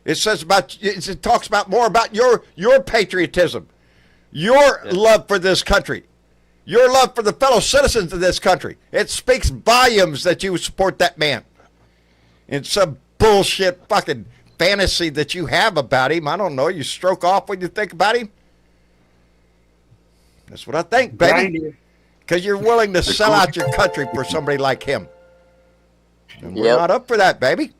It says it talks about more about your patriotism, your love for this country, your love for the fellow citizens of this country. It speaks volumes that you support that man. It's some bullshit fucking fantasy that you have about him. I don't know. You stroke off when you think about him. That's what I think, baby. Because you're willing to sell out your country for somebody like him. And we're not up for that, baby.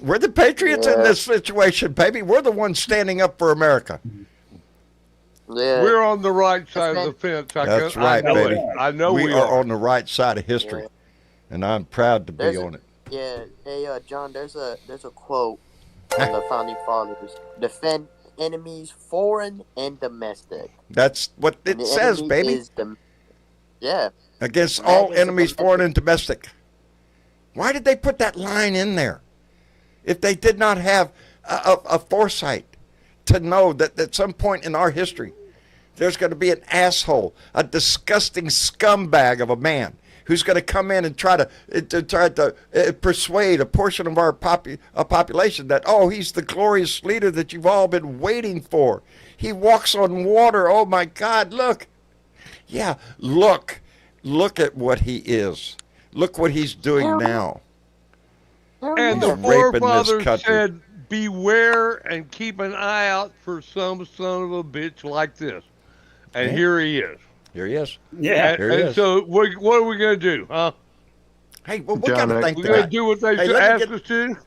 We're the patriots in this situation, baby. We're the ones standing up for America. Yeah. We're on the right side of the fence. That's right, baby. I know we are on the right side of history, and I'm proud to be on it. Yeah. Hey, John. There's a quote from the founding fathers: "Defend enemies, foreign and domestic." That's what it says, baby. Against all enemies, foreign and domestic. Why did they put that line in there? If they did not have a foresight to know that at some point in our history, there's going to be an asshole, a disgusting scumbag of a man who's going to come in and try to persuade a portion of our population that, oh, he's the glorious leader that you've all been waiting for. He walks on water. Oh my God! Look, yeah, look at what he is. Look what he's doing Hell now. And He's the raping this forefathers country. said, beware and keep an eye out for some son of a bitch like this. And Yeah. here he is. Here he is. Yeah. Here he And is. so what are we going to do, huh? Hey, well, we John, got to I- thank We're the going guy. to do what they Hey, let me asked get- us to?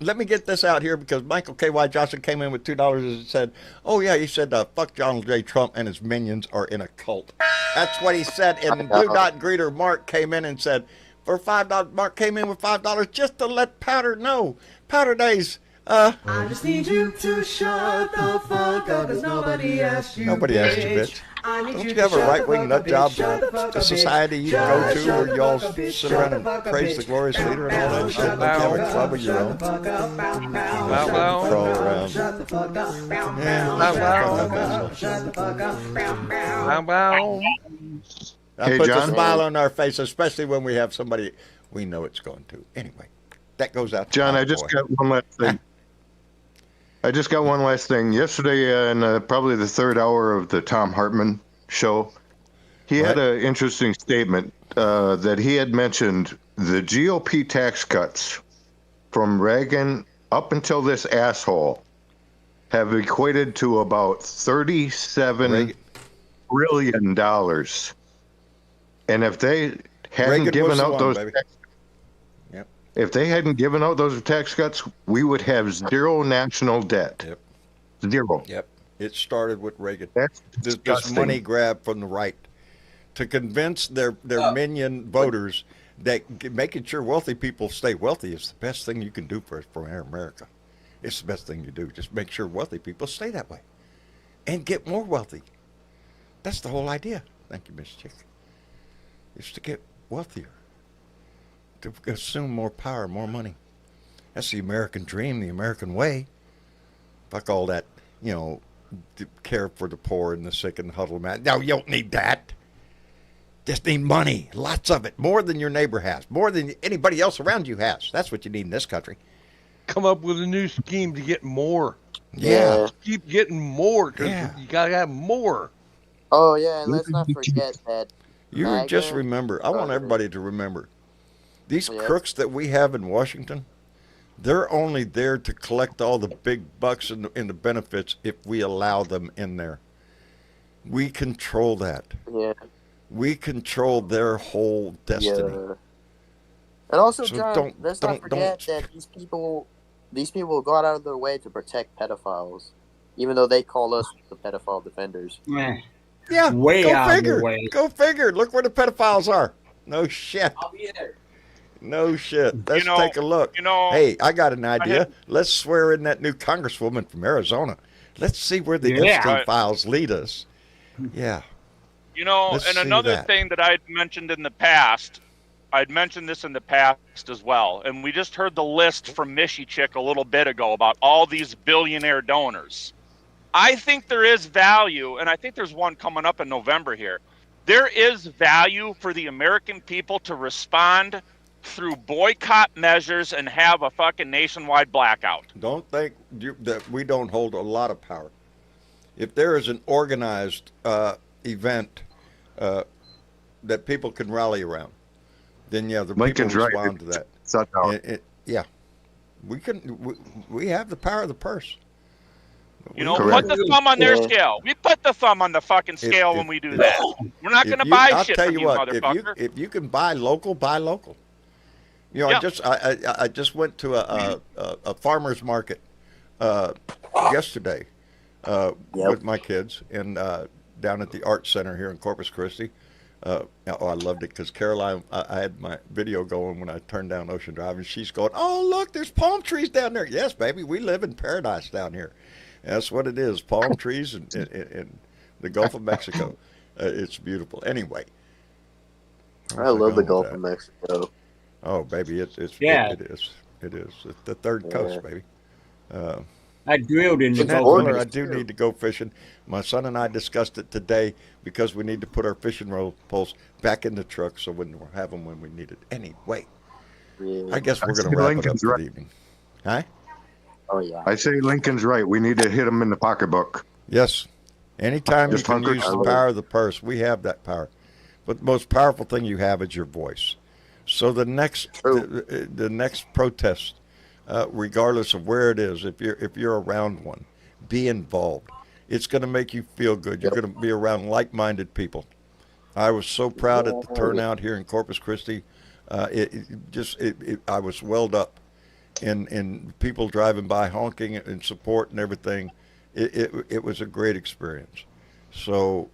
Let me get this out here because Michael K.Y. Johnson came in with $2 and said, oh, yeah, he said, fuck Donald J. Trump and his minions are in a cult. That's what he said. And Blue Dot Greeter Mark came in and said, for $5, Mark came in with $5 just to let Powder know. Powder Days, I just need you to shut the fuck up, cause nobody asked you. nobody asked you, bitch. I need Don't you you to have a shut right-wing the nut fuck job up, bitch. Shut the fuck to up, society you bitch. go to Shut where the y'all fuck up, bitch. sit Shut around the and fuck up, praise the bitch. glorious leader and all that shit? Don't you have a club of your own? Shut the fuck up, bow, bow. Bow, bow. Crawl around. Shut the fuck up, bow, Yeah, bow. bow, shut the bow. fuck up, asshole. Shut the fuck up, bow, bow. Bow, bow. That Hey, puts a John? smile on our face, especially when we have somebody we know it's going to. Anyway, that goes out to John, my I just boy. got one last thing. I just got one last thing. Yesterday, in probably the third hour of the Tom Hartman show, he had What? an interesting statement that he had mentioned the GOP tax cuts from Reagan up until this asshole have equated to about $37 Reagan- trillion dollars. And if they hadn't Reagan was given the out one, those baby. tax, Yep. if they hadn't given out those tax cuts, we would have zero national debt. Yep. Zero. Yep. It started with Reagan. That's This disgusting. money grab from the right to convince their minion voters that making sure wealthy people stay wealthy is the best thing you can do for America. It's the best thing you do. Just make sure wealthy people stay that way and get more wealthy. That's the whole idea. Thank you, Miss Chick. Is to get wealthier, to assume more power, more money. That's the American dream, the American way. Fuck all that, to care for the poor and the sick and huddle them out. No, you don't need that. Just need money, lots of it, more than your neighbor has, more than anybody else around you has. That's what you need in this country. Come up with a new scheme to get more. Yeah. Keep getting more because Yeah. you got to have more. Oh yeah, and let's not forget that. You MAGA just remember, I want started- everybody to remember, these Yeah. crooks that we have in Washington, they're only there to collect all the big bucks and the benefits if we allow them in there. We control that. Yeah. We control their whole destiny. Yeah. And also, So John, don't- let's don't- not forget that these people go out of their way to protect pedophiles, even though they call us the pedophile defenders. Eh, Yeah, Way go out of the figure. way. Go figure. Look where the pedophiles are. No shit. I'll be there. No shit. Let's know- take a look. You know, Hey, I got an idea. had- Let's swear in that new congresswoman from Arizona. Let's see where the Yeah. Epstein Right. files lead us. Yeah. Let's and see another that. thing that I'd mentioned in the past, I'd mentioned this in the past as well, and we just heard the list from Mishy Chick a little bit ago about all these billionaire donors. I think there is value, and I think there's one coming up in November here. There is value for the American people to respond through boycott measures and have a fucking nationwide blackout. Don't think that we don't hold a lot of power. If there is an organized event that people can rally around, then yeah, the Lincoln's people right. respond to that. Shut down. Yeah, we have the power of the purse. Correct. Put the thumb on their Yeah. scale. We put the thumb on the fucking scale if- when we do that. We're not going to buy I'll shit tell from you you, what, motherfucker. if you can buy local, buy local. Yeah. I just went to a farmer's market yesterday with my kids and down at the Art Center here in Corpus Christi. I loved it because Caroline, I had my video going when I turned down Ocean Drive, and she's going, "Oh, look, there's palm trees down there." Yes, baby, we live in paradise down here. That's what it is, palm trees in the Gulf of Mexico. It's beautiful. Anyway. I love the going Gulf with of that? Mexico. Oh, baby, it is. It is. It's the third coast, baby. I drilled in the Jeanette Gulf of Miller, I Mexico. do need to go fishing. My son and I discussed it today because we need to put our fishing poles back in the truck so we'll have them when we need it. Anyway, Yeah. I guess we're I going see to wrap it up Lincoln's for right. the evening. Huh? Oh yeah. I say Lincoln's right. We need to hit him in the pocketbook. Yes, Anytime you Just can hunker use the down. power of the purse, we have that power. But the most powerful thing you have is your voice. So the next the next protest, regardless of where it is, if you're around one, be involved. It's going to make you feel good. You're going to be around like-minded people. I was so proud at the turnout here in Corpus Christi. I was welled up in people driving by honking and support and everything. It was a great experience. So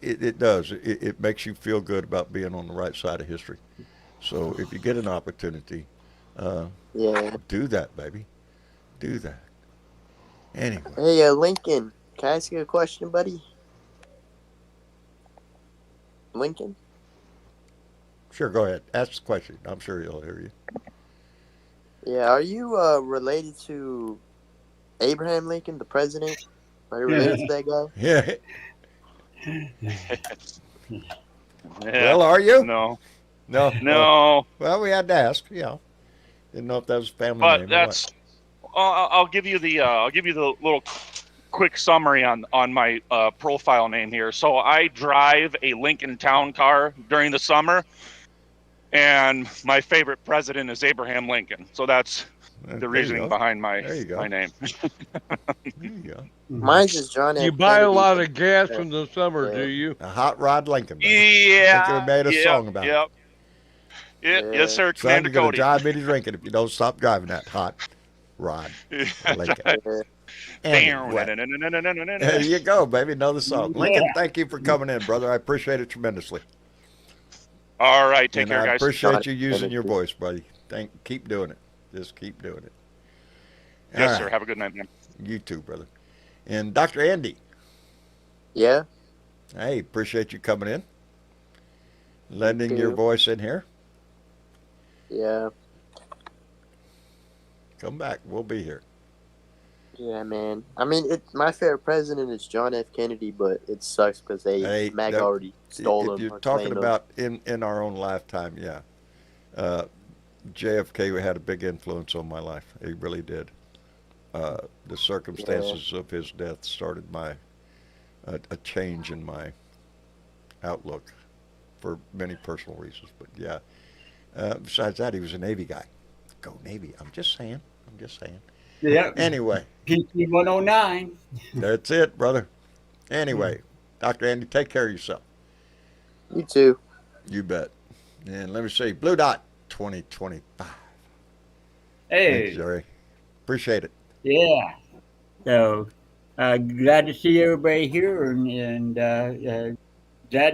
it does. It makes you feel good about being on the right side of history. So if you get an opportunity, do that, baby. Do that. Anyway. Hey, Lincoln, can I ask you a question, buddy? Lincoln? Sure, go ahead. Ask the question. I'm sure he'll hear you. Yeah, are you related to Abraham Lincoln, the president? Are you related to that guy? Yeah. Yeah. Well, are you? No. No. No. Well, we had to ask. Didn't know if that was a family But name. that's. I'll give you the little quick summary on my profile name here. So I drive a Lincoln Town car during the summer, and my favorite president is Abraham Lincoln. So that's the reasoning behind my name. There you go. Mine's is John F. You buy a Kennedy. lot of gas in the summer, do you? A hot rod Lincoln. Baby. Yeah. I think we made a song about it. Yes, sir. Son, Commander you're gonna Cody. drive me to drinking if you don't stop driving that hot rod Lincoln. Anyway. There you go, baby. Another song. Lincoln, thank you for coming in, brother. I appreciate it tremendously. All right, take and care, I guys. appreciate you using your voice, buddy. Keep doing it. Just keep doing it. Yes, sir. Have a good night, man. You too, brother. And Dr. Andy. Yeah. Hey, appreciate you coming in. Lending your voice in here. Yeah. Come back. We'll be here. Yeah, man. I mean, my favorite president is John F. Kennedy, but it sucks because MAGA already stole him. If you're talking about in our own lifetime, yeah. JFK had a big influence on my life. He really did. The circumstances of his death started a change in my outlook for many personal reasons. But yeah, besides that, he was a Navy guy. Go Navy. I'm just saying. Yeah. Anyway. PC 109. That's it, brother. Anyway, Dr. Andy, take care of yourself. You too. You bet. And let me see, Blue Dot 2025. Hey. Thanks, Jerry. Appreciate it. Yeah. So, glad to see everybody here and glad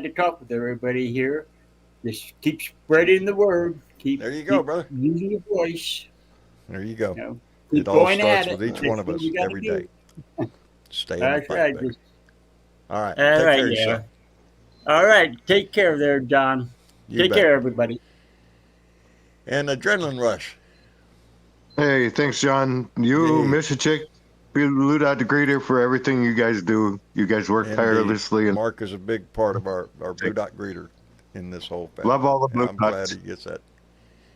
to talk with everybody here. Just keep spreading the word. There you go, brother. Using your voice. There you go. Keep It all going starts at with it. each one of us every day. Stay in the That's fight, right. baby. All right. All Take right, care of yourself. All right. Take care there, John. You Take bet. care, everybody. And Adrenaline Rush. Hey, thanks, John. You, Hey. Mr. Chick, Blue Dot Greeter for everything you guys do. You guys work Indeed. tirelessly. And Mark is a big part of our Blue Dot greeter in this whole family. Love all the Blue I'm glad Dots. he gets that.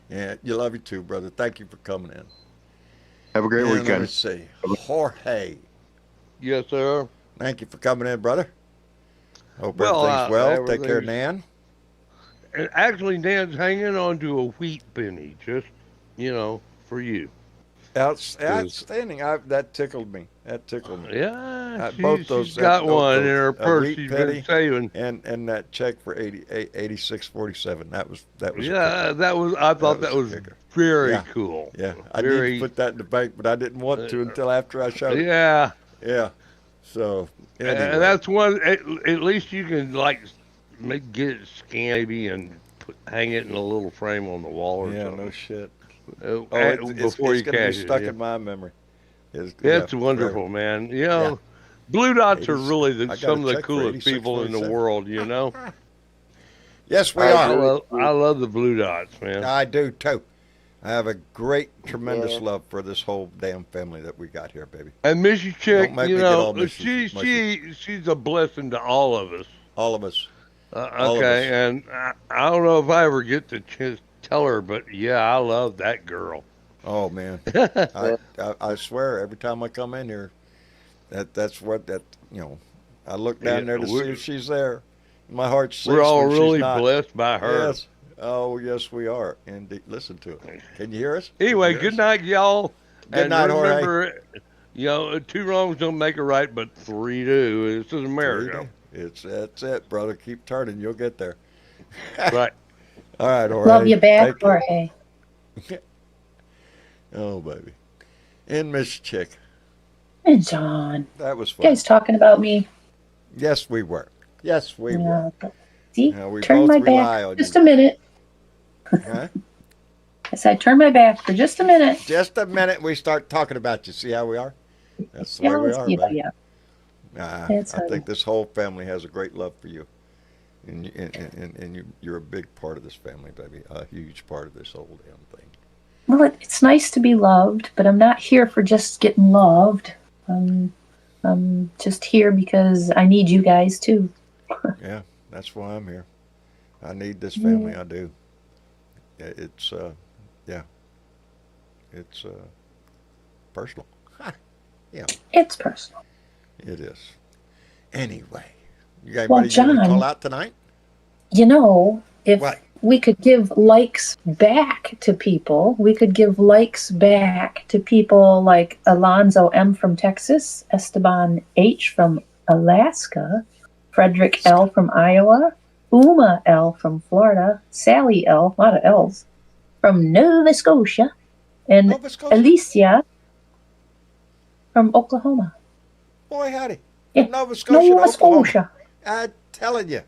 Yeah, you love you too, brother. Thank you for coming in. Have a great And Let me weekend. see. Jorge. Yes, sir. Thank you for coming in, brother. Hope Well, everything's well. Take care, everything's- Nan. And actually, Dan's hanging on to a wheat penny, just, for you. Outstanding. That tickled me. Yeah, Both those she's got one in her a purse. wheat She's penny been saving. and that check for 86.47. That was Yeah, I thought that was very Yeah. cool. Yeah, I need to put that in the bank, but I didn't want to until after I showed it. Yeah. Yeah. So anyway. And that's one. At least you can get it scanned maybe and hang it in a little frame on the wall or yeah, something. no shit. Before It's you going to cash be it. stuck Yeah. in my memory. It's wonderful, man. Blue Dots are really some of the coolest people in the world. Yes, we I are. love the Blue Dots, man. I do too. I have a tremendous love for this whole damn family that we got here, baby. And Missy Chick, Don't make me get all mushy. she's a blessing to all of us. All of us. Okay, and I don't know if I ever get to tell her, but yeah, I love that girl. Oh man, I swear every time I come in here, that's what I look down there to see we're- if she's there. My heart sinks We're all when she's really not. blessed by her. Yes. Oh, yes, we are. Indeed. Listen to it. Can you hear us? Can you Anyway, hear good us? night, y'all. Good And night, Jorge. remember, two wrongs don't make a right, but three do. This is America. That's it, brother. Keep turning. You'll get there. Right. All right, Jorge. Love you back, Thank you. Jorge. Oh, baby. And Miss Chick. And John. That was You fun. guys talking about me? Yes, we were. Yes, we were. Yeah. See, We turn both my rely back on just you. a minute. Huh? I said, turn my back for just a minute. Just a minute, we start talking about you. See how we are? That's the way we are, baby. Yeah. I think this whole family has a great love for you. And you're a big part of this family, baby. A huge part of this whole damn thing. Well, it's nice to be loved, but I'm not here for just getting loved. I'm just here because I need you guys too. Yeah, that's why I'm here. I need this family. I do. It's it's personal. Yeah, It's personal. it is. Anyway, you got Well, anybody you want to John, call out tonight? You know, if What? we could give likes back to people, we could give likes back to people like Alonzo M. from Texas, Esteban H. from Alaska, Frederick L. from Iowa, Uma L. from Florida, Sally L. A lot of L's from Nova Scotia, and Nova Scotia. Alicia from Oklahoma. Boy, howdy. Yeah, Nova Scotia. to Nova Oklahoma. Scotia. I'm telling you.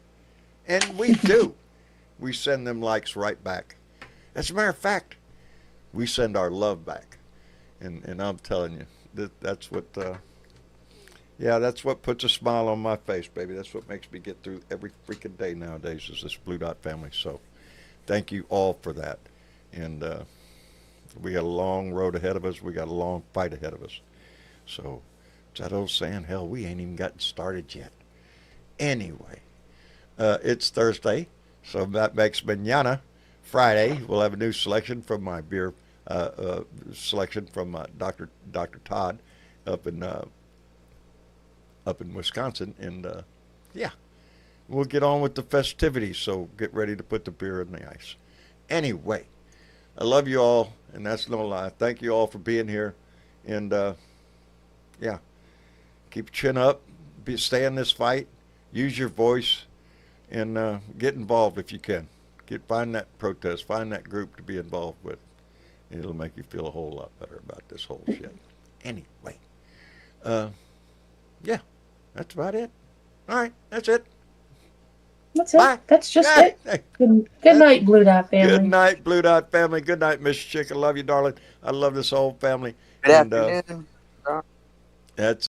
And we do. We send them likes right back. As a matter of fact, we send our love back. And I'm telling you, that's what, that's what puts a smile on my face, baby. That's what makes me get through every freaking day nowadays is this Blue Dot family. So thank you all for that. And we got a long road ahead of us. We got a long fight ahead of us. So it's that old saying, hell, we ain't even gotten started yet. Anyway, it's Thursday, so that makes mañana Friday. We'll have a new selection from my beer selection from Dr. Todd up in Wisconsin, and we'll get on with the festivities. So get ready to put the beer in the ice. Anyway, I love you all, and that's no lie. Thank you all for being here, and keep your chin up, stay in this fight. Use your voice and get involved if you can. Find that protest, find that group to be involved with. It'll make you feel a whole lot better about this whole shit. Anyway, that's about it. All right, that's it. That's it. Bye. That's just Hey, it. Good night, Blue Dot family. Good night, Blue Dot family. Good night, Miss Chick. I love you, darling. I love this whole family. Good And, afternoon. that's